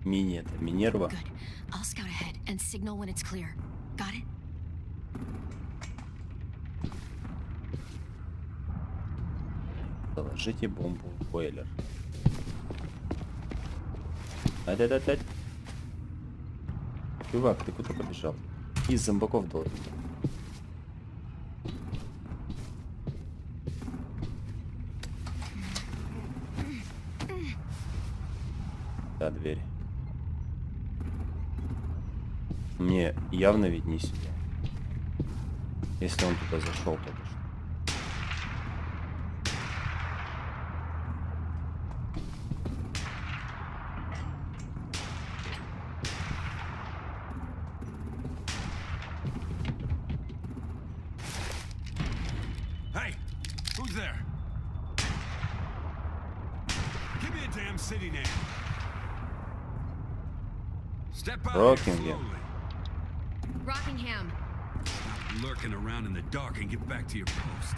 Мини это Минерва. Good. I'll scout ahead and signal when it's clear. Got it? Положите бомбу в бойлер. Да-да-да-да. Чувак, ты куда побежал? Из зомбаков должен. Да, дверь. Мне явно ведь не сюда. Если он туда зашел, то что? Hey, who's there? Give me a damn city name. Step out Rockingham. slowly. Rockingham. Stop lurking around in the dark and get back to your post.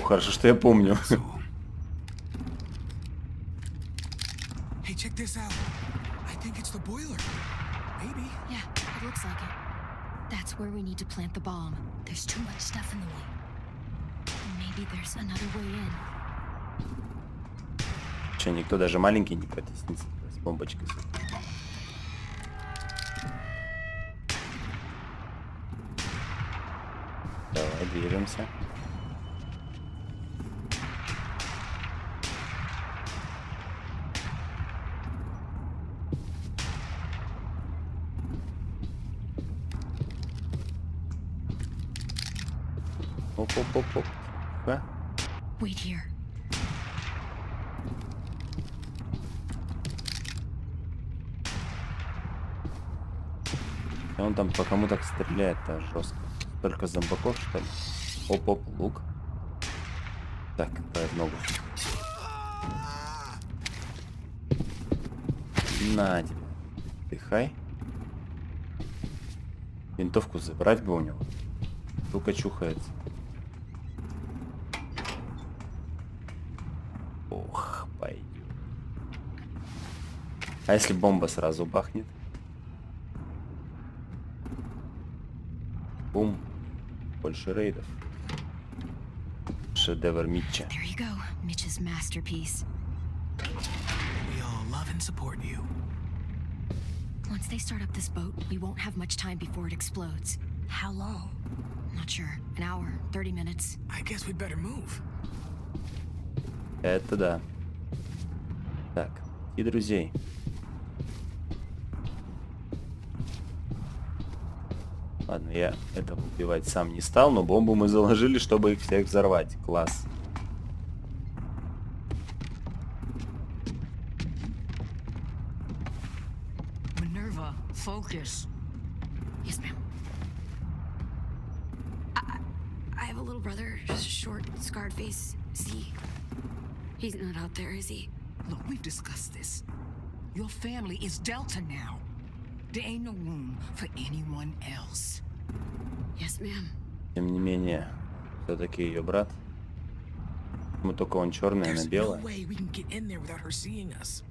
Хорошо, что я помню. That's all. Hey, check this out. I think it's the boiler. Maybe. Yeah, it looks like it. That's where we need to plant the bomb. There's too much stuff in the way. Maybe there's another way in. Че, никто даже маленький не потеснится с бомбочкой? Давай, движемся. Оп-оп-оп-оп. Да? Wait here. И он там по кому так стреляет-то жестко. Только зомбаков, что ли? Оп-оп, лук. Так, давай в ногу. На тебе. Дыхай. Винтовку забрать бы у него. Только чухается. Ох, пойдет. А если бомба сразу бахнет? Бум. Больше рейдов. Шедевр Митча. There you go, Mitch's masterpiece. We all love and support you. Once they start up this boat, we won't have much time before it explodes. How long? Not sure. An hour, 30 minutes. I guess we'd better move. Это да. Так, и друзей. Ладно, я этого убивать сам не стал, но бомбу мы заложили, чтобы их всех взорвать. Класс. Minerva, focus. Yes, ma'am. I have a little brother, short, scarred face. He's not out there, is he? Look, we've discussed this. Your family is Delta now. There ain't no room for anyone else. Yes, ma'am. Тем не менее, все-таки ее брат. Мы только он черный, она There's no белая. way we can get in there without her seeing us.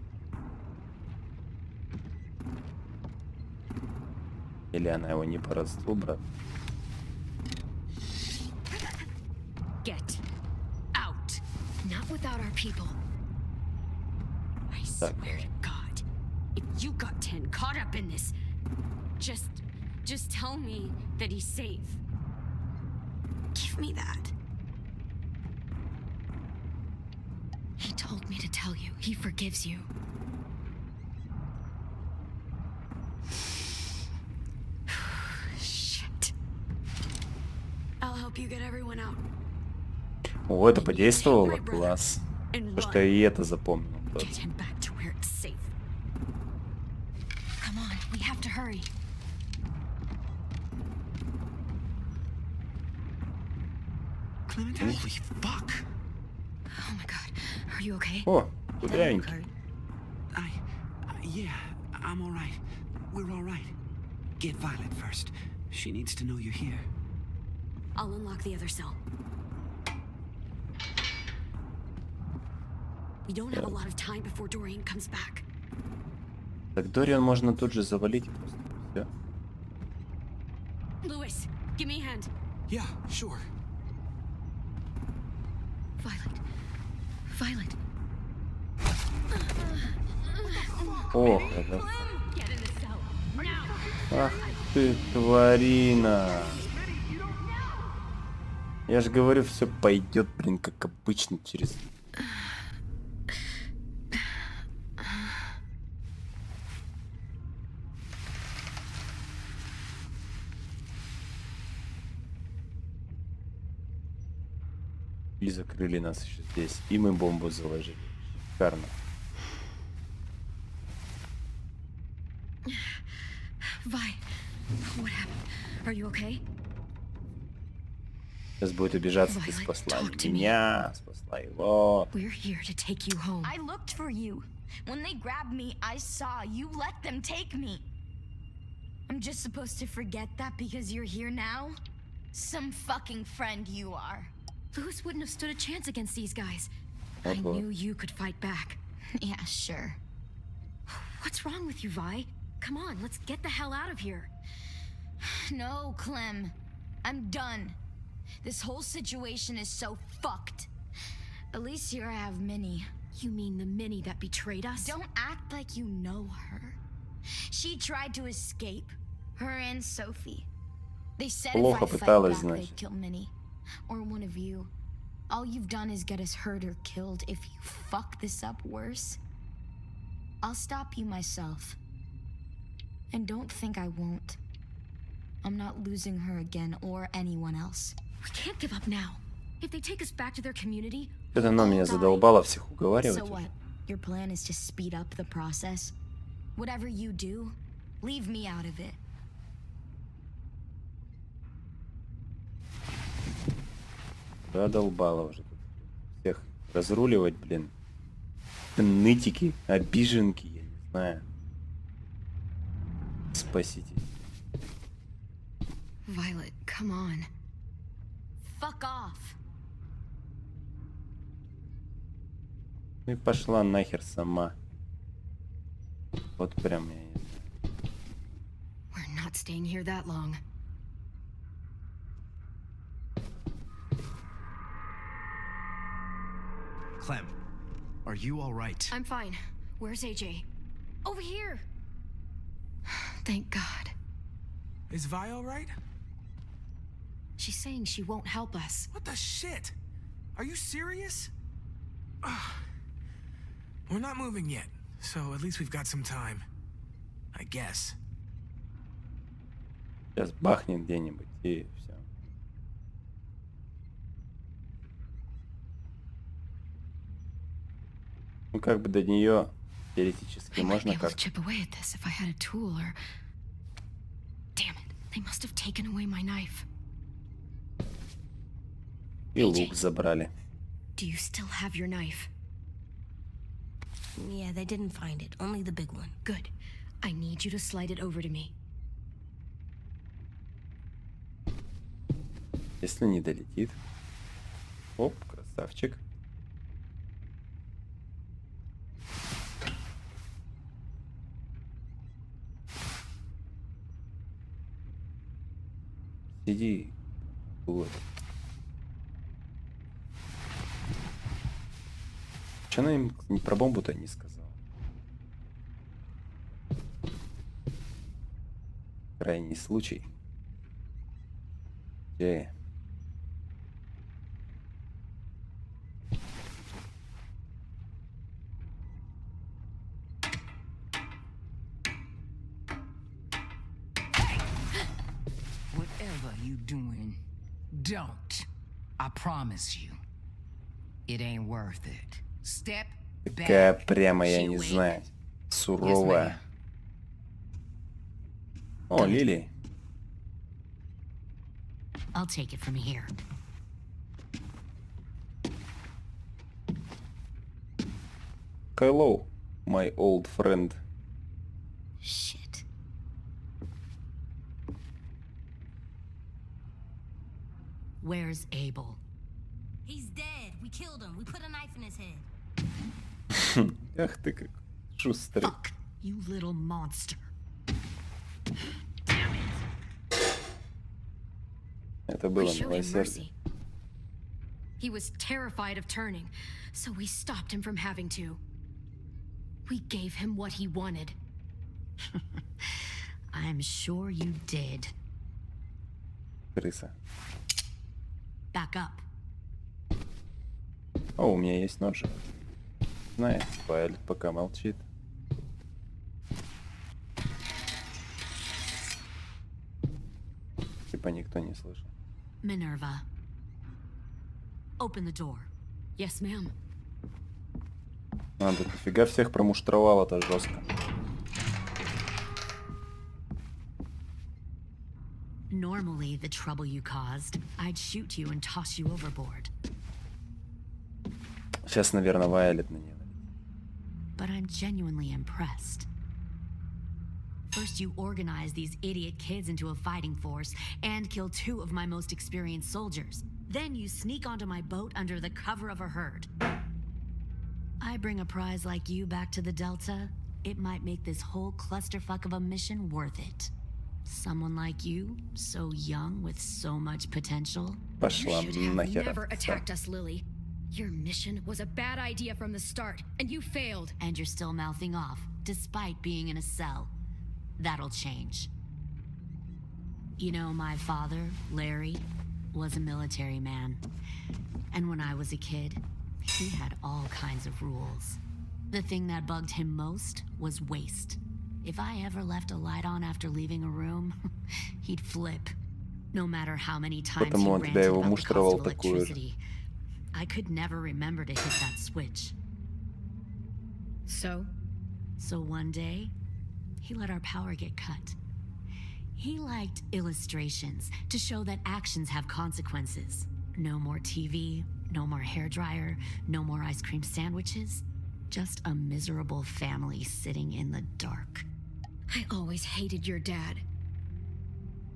Или она его не по родству, брат. Get out. Not without our people. I Так. swear to God, if you got 10 caught up in this, just tell me that he's safe. Give me that. He told me to tell you. He forgives you. Shit. I'll help you get everyone out. О, это подействовало? Класс. Потому что я и это запомнил. Get him back to where it's safe. Come on, we have to hurry. Clementine? Holy fuck! Oh my God, are you okay? О, кудрявенький. Okay. Yeah, I'm all right. We're all right. Get Violet first. She needs to know you're here. I'll unlock the other cell. We don't have a lot of time before Dorian comes back. Так Дориан можно тут же завалить просто. Все. Lewis, give me a hand. Yeah, sure. Violet. О, это... Get in the cell. Ах ты, тварина. Я же говорю, все пойдет, блин, как обычно, через... И закрыли нас еще здесь. И мы бомбу заложили. Шикарно. Vi, what happened? Are you okay? Сейчас будет убежаться, ты Violet, спасла talk to me. меня, спасла его. We're here to take you home. I looked for you. When they grabbed me, I saw you let them take me. I'm just supposed to forget that because you're here now? Some fucking friend you are. Lewis wouldn't have stood a chance against these guys. I Uh-oh. knew you could fight back. Yeah, sure. What's wrong with you, Vi? Come on, let's get the hell out of here. No, Clem. I'm done. This whole situation is so fucked. At least here I have Minnie. You mean the Minnie that betrayed us? Don't act like you know her. She tried to escape. Her and Sophie. They said Плохо if I fight пыталась, back, значит. they'd kill Minnie. Or one of you. All you've done is get us hurt or killed. If you fuck this up worse, I'll stop you myself. And don't think I won't. I'm not losing her again or anyone else. We can't give up now. If they take us back to their community, Это оно меня задолбало всех уговаривать. So what? Your plan is to speed up the process? Whatever you do, leave me out of it. Задолбало уже тут всех разруливать, блин. Нытики, обиженки, я не знаю. Спасите. Violet, come on. Fuck off. Ну и пошла нахер сама. Вот прям я не знаю. We're not staying here that long. Clem, are you all right? I'm fine. Where's AJ? Over here. Thank God. Is Vi all right? She's saying she won't help us. What the shit? Are you serious? Ugh. We're not moving yet, so at least we've got some time. I guess. Сейчас бахнет где-нибудь и все. Ну как бы до нее теоретически I might be можно able to как. chip away at this if I had a tool or... Damn it. They must have taken away my knife. И лук забрали. Do you still have your knife? Yeah, they didn't find it. Only the big one. Good. I need you to slide it over to me. Если не долетит. Оп, красавчик. Сиди. Вот. Че она им не про бомбу-то не сказала? Крайний случай. Где? Whatever you doing, don't. I promise you. It ain't worth it. Step Такая back. прямо, я She не awake? знаю. Суровая. О, Лили. I'll take it from here. Hello, my old friend. Shit. Where's Abel? He's dead. We killed him. We put a knife in his head. Ах ты как шустрый. Fuck, you little monster. Это We было showed him милосердие. mercy. He was terrified of turning, so we stopped him from having to. We gave him what he wanted. I'm sure you did. Крыса. Back up. О, у меня есть ножик. Знает, Вайолет пока молчит. Типа никто не слышал. Minerva. Open the door. Yes, ma'am. Надо, дофига всех промуштровало-то жестко. Normally, the trouble you caused, I'd shoot you and toss you overboard. Сейчас, наверное, Вайолет на нее. But I'm genuinely impressed. First, you organize these idiot kids into a fighting force and kill 2 of my most experienced soldiers. Then you sneak onto my boat under the cover of a herd. I bring a prize like you back to the Delta, it might make this whole clusterfuck of a mission worth it. Someone like you, so young with so much potential. Пошла You should have нахер. never attacked us, Lily. Your mission was a bad idea from the start, and you failed. And you're still mouthing off, despite being in a cell. That'll change. You know, my father, Larry, was a military man. And when I was a kid, he had all kinds of rules. The thing that bugged him most was waste. If I ever left a light on after leaving a room, he'd flip. No matter how many times he Потому он тебя ranted его about the муштровал cost of такую же. electricity, I could never remember to hit that switch. So? So one day, he let our power get cut. He liked illustrations to show that actions have consequences. No more TV, no more hairdryer, no more ice cream sandwiches. Just a miserable family sitting in the dark. I always hated your dad.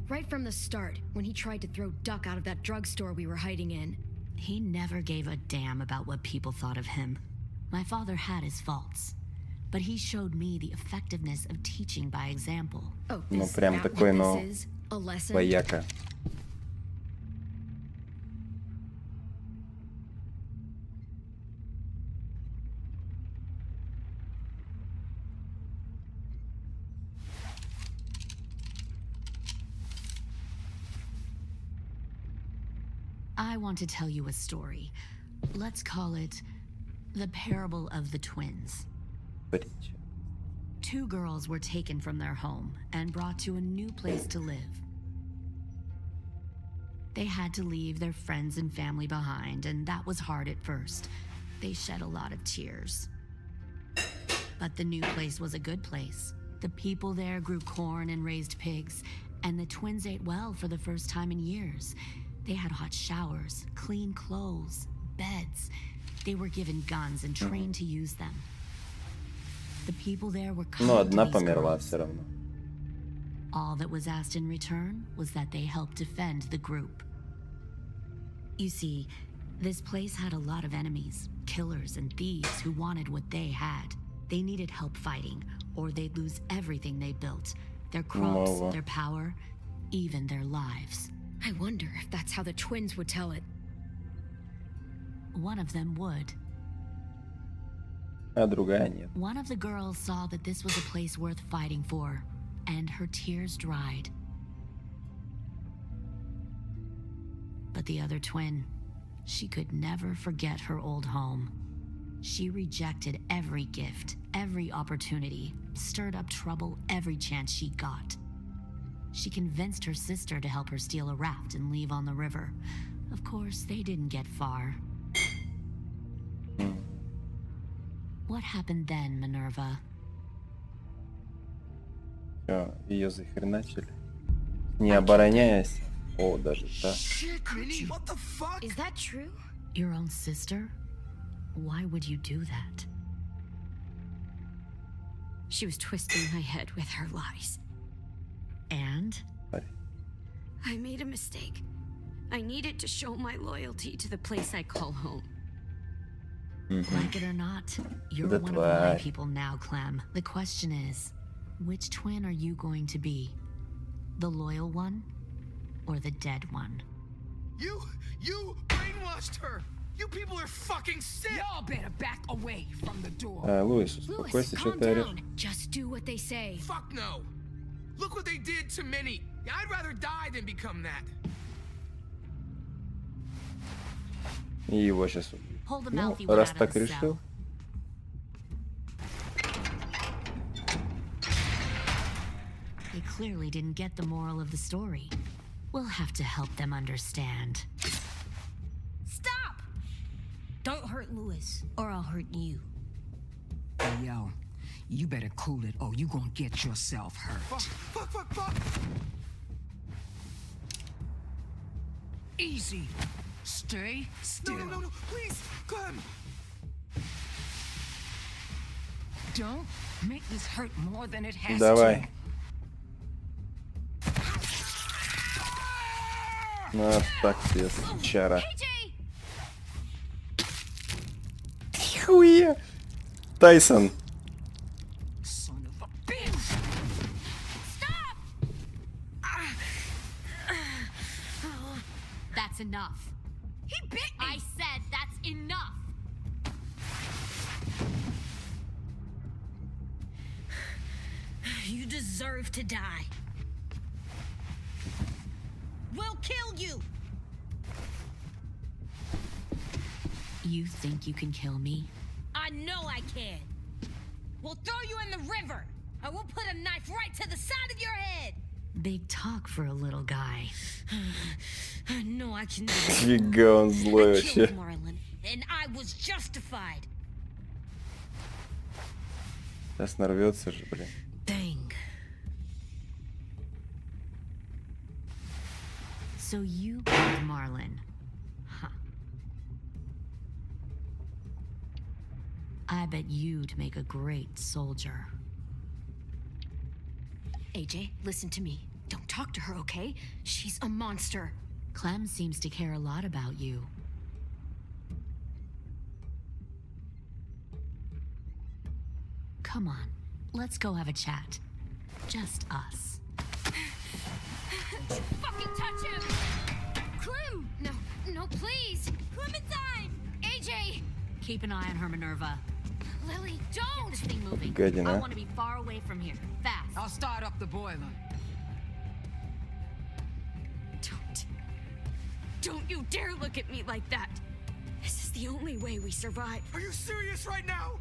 Right from the start, when he tried to throw Duck out of that drugstore we were hiding in. He never gave a damn about what people thought of him. My father had his faults, but he showed me the effectiveness of teaching by example. Oh, Ну is прям that такой, what но this is? A lesson? вояка. I want to tell you a story. Let's call it the parable of the twins. Притча. 2 girls were taken from their home and brought to a new place to live. They had to leave their friends and family behind, and that was hard at first. They shed a lot of tears. But the new place was a good place. The people there grew corn and raised pigs, and the twins ate well for the first time in years. They had hot showers, clean clothes, beds. They were given guns and trained to use them. The people there were kind Ну, to одна these померла girls. все равно. All that was asked in return was that they help defend the group. You see, this place had a lot of enemies, killers and thieves who wanted what they had. They needed help fighting, or they'd lose everything they built. Their crops, Мало. their power, even their lives. I wonder if that's how the twins would tell it. One of them would. А другая нет. One of the girls saw that this was a place worth fighting for, and her tears dried. But the other twin, she could never forget her old home. She rejected every gift, every opportunity, stirred up trouble every chance she got. She convinced her sister to help her steal a raft and leave on the river. Of course, they didn't get far. What happened then, Minerva? Все, ее захреначили. Не обороняясь. О, даже так. Shit, Minnie, what the fuck? Is that true? Your own sister? Why would you do that? She was twisting my head with her lies. And? I made a mistake. I needed to show my loyalty to the place I call home. Like it or not, you're Да one of my тварь. people now, Clem. The question is, which twin are you going to be? The loyal one or the dead one? You brainwashed her! You people are fucking sick! Y'all better back away from the door. Луис, Louis, успокойся, что calm ты орешь. down. Just do what they say. Fuck no! Look what they did to Minnie. I'd rather die than become that. И его сейчас... Pull the Ну, mouthy one раз out of так the решил. cell. They clearly didn't get the moral of the story. We'll have to help them understand. Stop! Don't hurt Louis, or I'll hurt you. Hey, yo, you better cool it or you gonna get yourself hurt. Fuck. Easy. Stay still. No, please, Clem. Don't make this hurt more than it has Давай. to. Ну, так тебе, чара. Хуя! Тайсон. Son of a bitch. That's enough. He bit me! I said that's enough. You deserve to die. We'll kill you! You think you can kill me? I know I can. We'll throw you in the river, and we'll put a knife right to the side of your head. Big talk for a little guy. I know I can do it. Фига он злой I вообще. killed Marlon, and I was justified. Сейчас нарвется же, блин. Dang. So you killed Marlon. Huh. I bet you'd make a great soldier. AJ, listen to me. Don't talk to her, okay? She's a monster. Clem seems to care a lot about you. Come on, let's go have a chat. Just us. Fucking touch him! Clem! No, please! Clementine! AJ! Keep an eye on her, Minerva. Lily, Get don't! this thing moving. Гадина. I want to be far away from here. Fast. I'll start up the boiler. Don't you dare look at me like that! This is the only way we survive. Are you serious right now?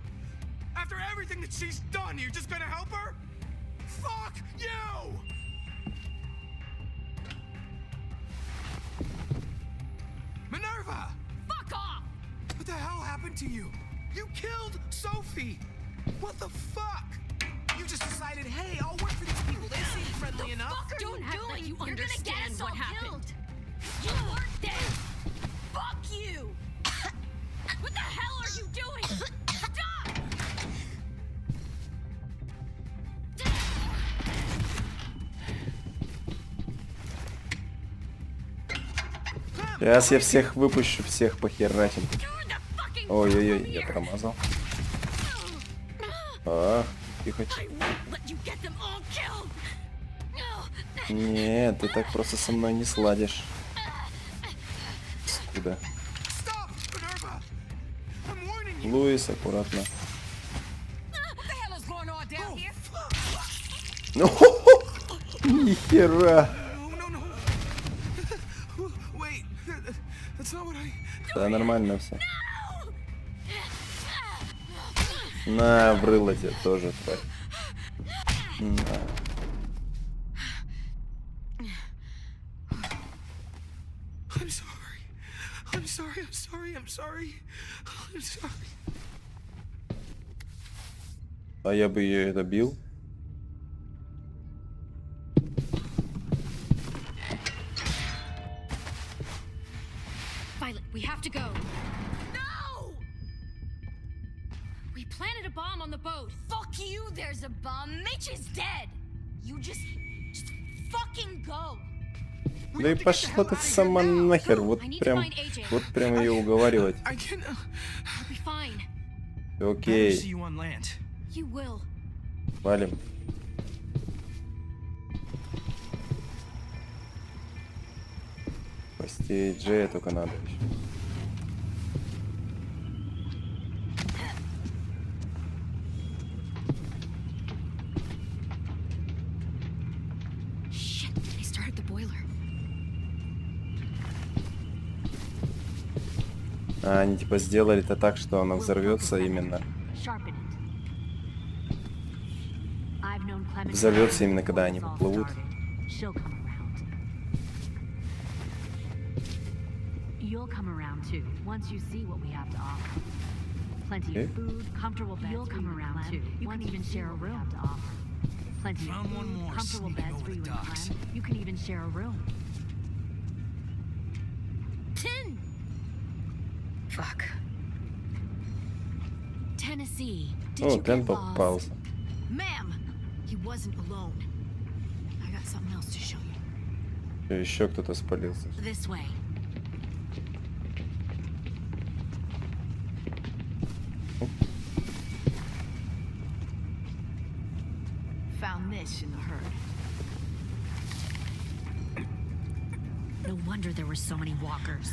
After everything that she's done, you're just gonna help her? Fuck you! Minerva! Fuck off! What the hell happened to you? You killed Sophie! What the fuck? You just decided, hey, I'll work for these people. They seem friendly enough. Fuck are Don't you act doing? like you You're gonna get understand us what all happened. killed. You weren't there. Fuck you! What the hell are you doing? Stop! Сейчас я всех выпущу, всех похерачим. You're the fucking Ой-ой-ой, problem я here. промазал. А, тихо. I won't let you get them all killed. Нет, ты так просто со мной не сладишь. Сюда. Stop, Minerva! I'm warning you! Луис, аккуратно. What the hell is going on down here? Нихера. No. Wait, that's not what I... Да, нормально все. На, врыло тебе тоже, тварь. На. I'm sorry. А я бы ее это бил. Violet, we have to go. No! We planted a bomb on the boat. Fuck you, there's a bomb. Mitch is dead. You just fucking go. Да и пошла ты сама нахер, вот прям ее уговаривать. I can... I'll be fine. Better see Окей, you on land. You will. валим. Спасти Джея только надо еще. heard the boiler. А они типа сделали это так, что она взорвется именно. Взорвется именно когда они поплывут. You'll come around too, once you see what we have to offer. Plenty of food, comfortable beds. You'll come around too. You can even share a room to offer. Plenty of food, comfortable beds for you and Clem. You can even share a room. 10! Fuck. Tennessee, did О, you Кен get lost? попался. Ma'am, he wasn't alone. I got something else to show you. Еще кто-то спалился. This way. Found this in the herd. No wonder there were so many walkers.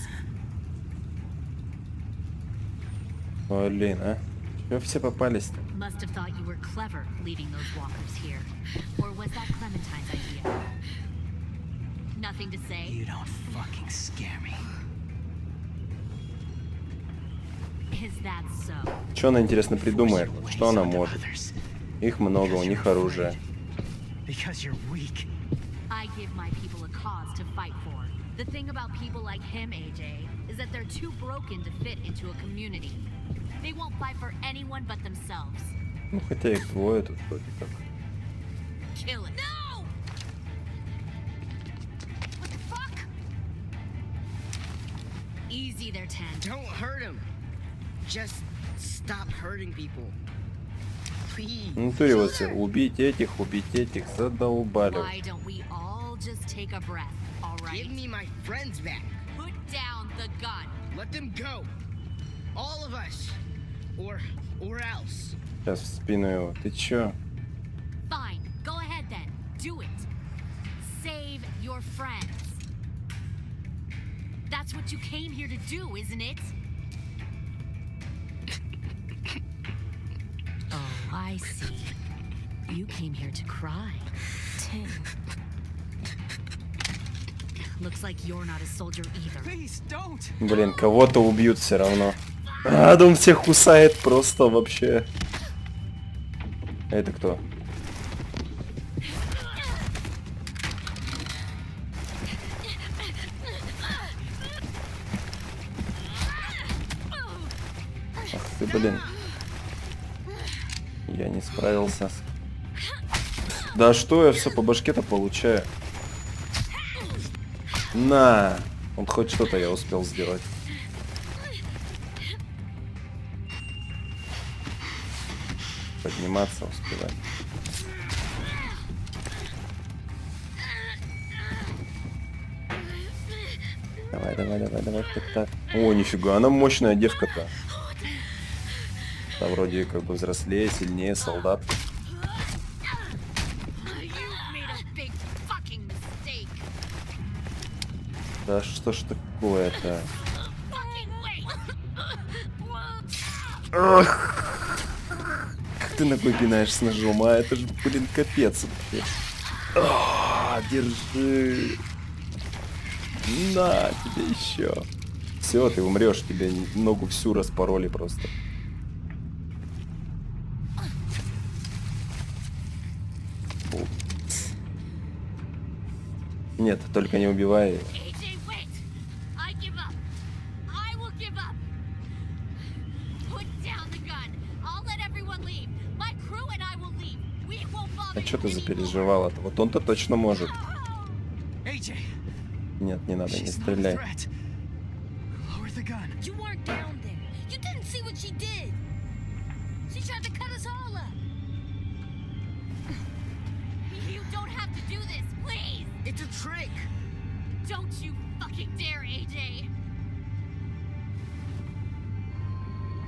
Блин, а? Чё все попались-то? Must have thought you were clever leaving those walkers here. Or was that Clementine's idea? Nothing to say? You don't fucking scare me. Is that so? Что она, интересно, придумает? Что она может? Их много, у них оружие. Because you're weak. I give my people a cause to fight for. The thing about people like him, AJ, is that they're too broken to fit into a community. They won't fight for anyone but themselves. Ну, хотя их двое тут вроде как. Kill it. No! What the fuck? Easy there, 10. Don't hurt him. Just stop hurting people. Please. Ну, ты его все, убить этих, задолбали. Why don't we all just take a breath, all right? Give me my friends back. Put down the gun. Let them go. All of us. Or else. Сейчас в спину его. Ты чё? Fine. Go ahead then. Do it. Save your friends. That's what you came here to do, isn't it? Oh, I see. You came here to cry. 10. Looks like you're not a soldier either. Please don't. Блин, кого-то убьют все равно. А, да он всех кусает просто вообще. Это кто? Ах ты, блин. Я не справился. Да что я все по башке-то получаю? На! Вот хоть что-то я успел сделать. Подниматься успевать. Давай, так. О, нифига, она мощная девка-то. Да, вроде как бы взрослее, сильнее, солдат. Да что ж такое-то? Ах! Как ты ногой пинаешь с ножом, а? Это же, блин, капец вообще. Держи. На, тебе еще. Все, ты умрешь, тебе ногу всю распороли просто. Упс. Нет, только не убивай. А что ты запереживала-то? Вот он-то точно может. Нет, не надо, не стреляй.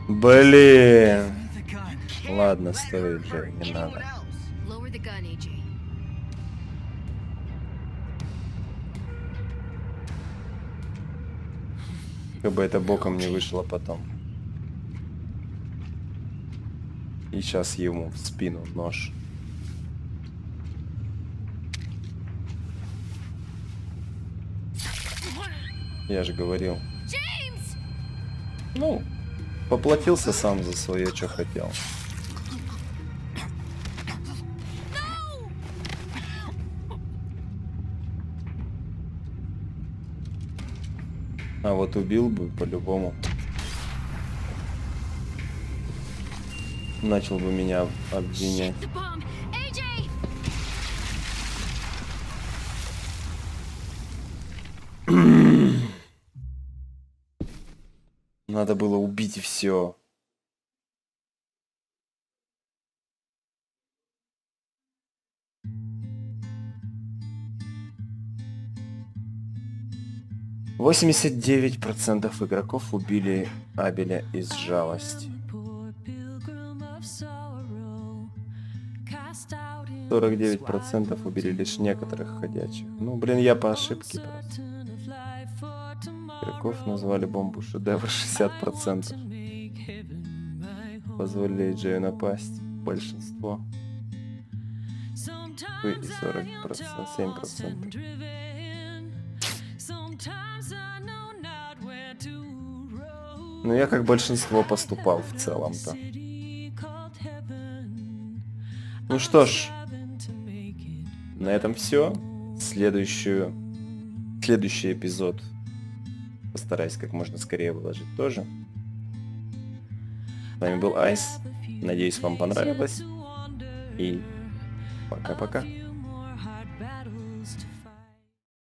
Блин. Ладно, стоит же, не надо. Lower the gun, AJ. Как бы это боком не вышло потом. И сейчас ему в спину нож. Я же говорил. Ну, поплатился сам за свое, что хотел. А вот убил бы по-любому. Начал бы меня обвинять. Надо было убить и все. %89 игроков убили Абеля из жалости. 49% убили лишь некоторых ходячих. Ну, блин, я по ошибке просто. Игроков назвали бомбу шедевр 60%. Позволили Джею напасть. Большинство. Вы и 40%, 7%. Ну, я как большинство поступал в целом-то. Ну что ж, на этом все. Следующий эпизод постараюсь как можно скорее выложить тоже. С вами был Айс. Надеюсь, вам понравилось. И пока-пока.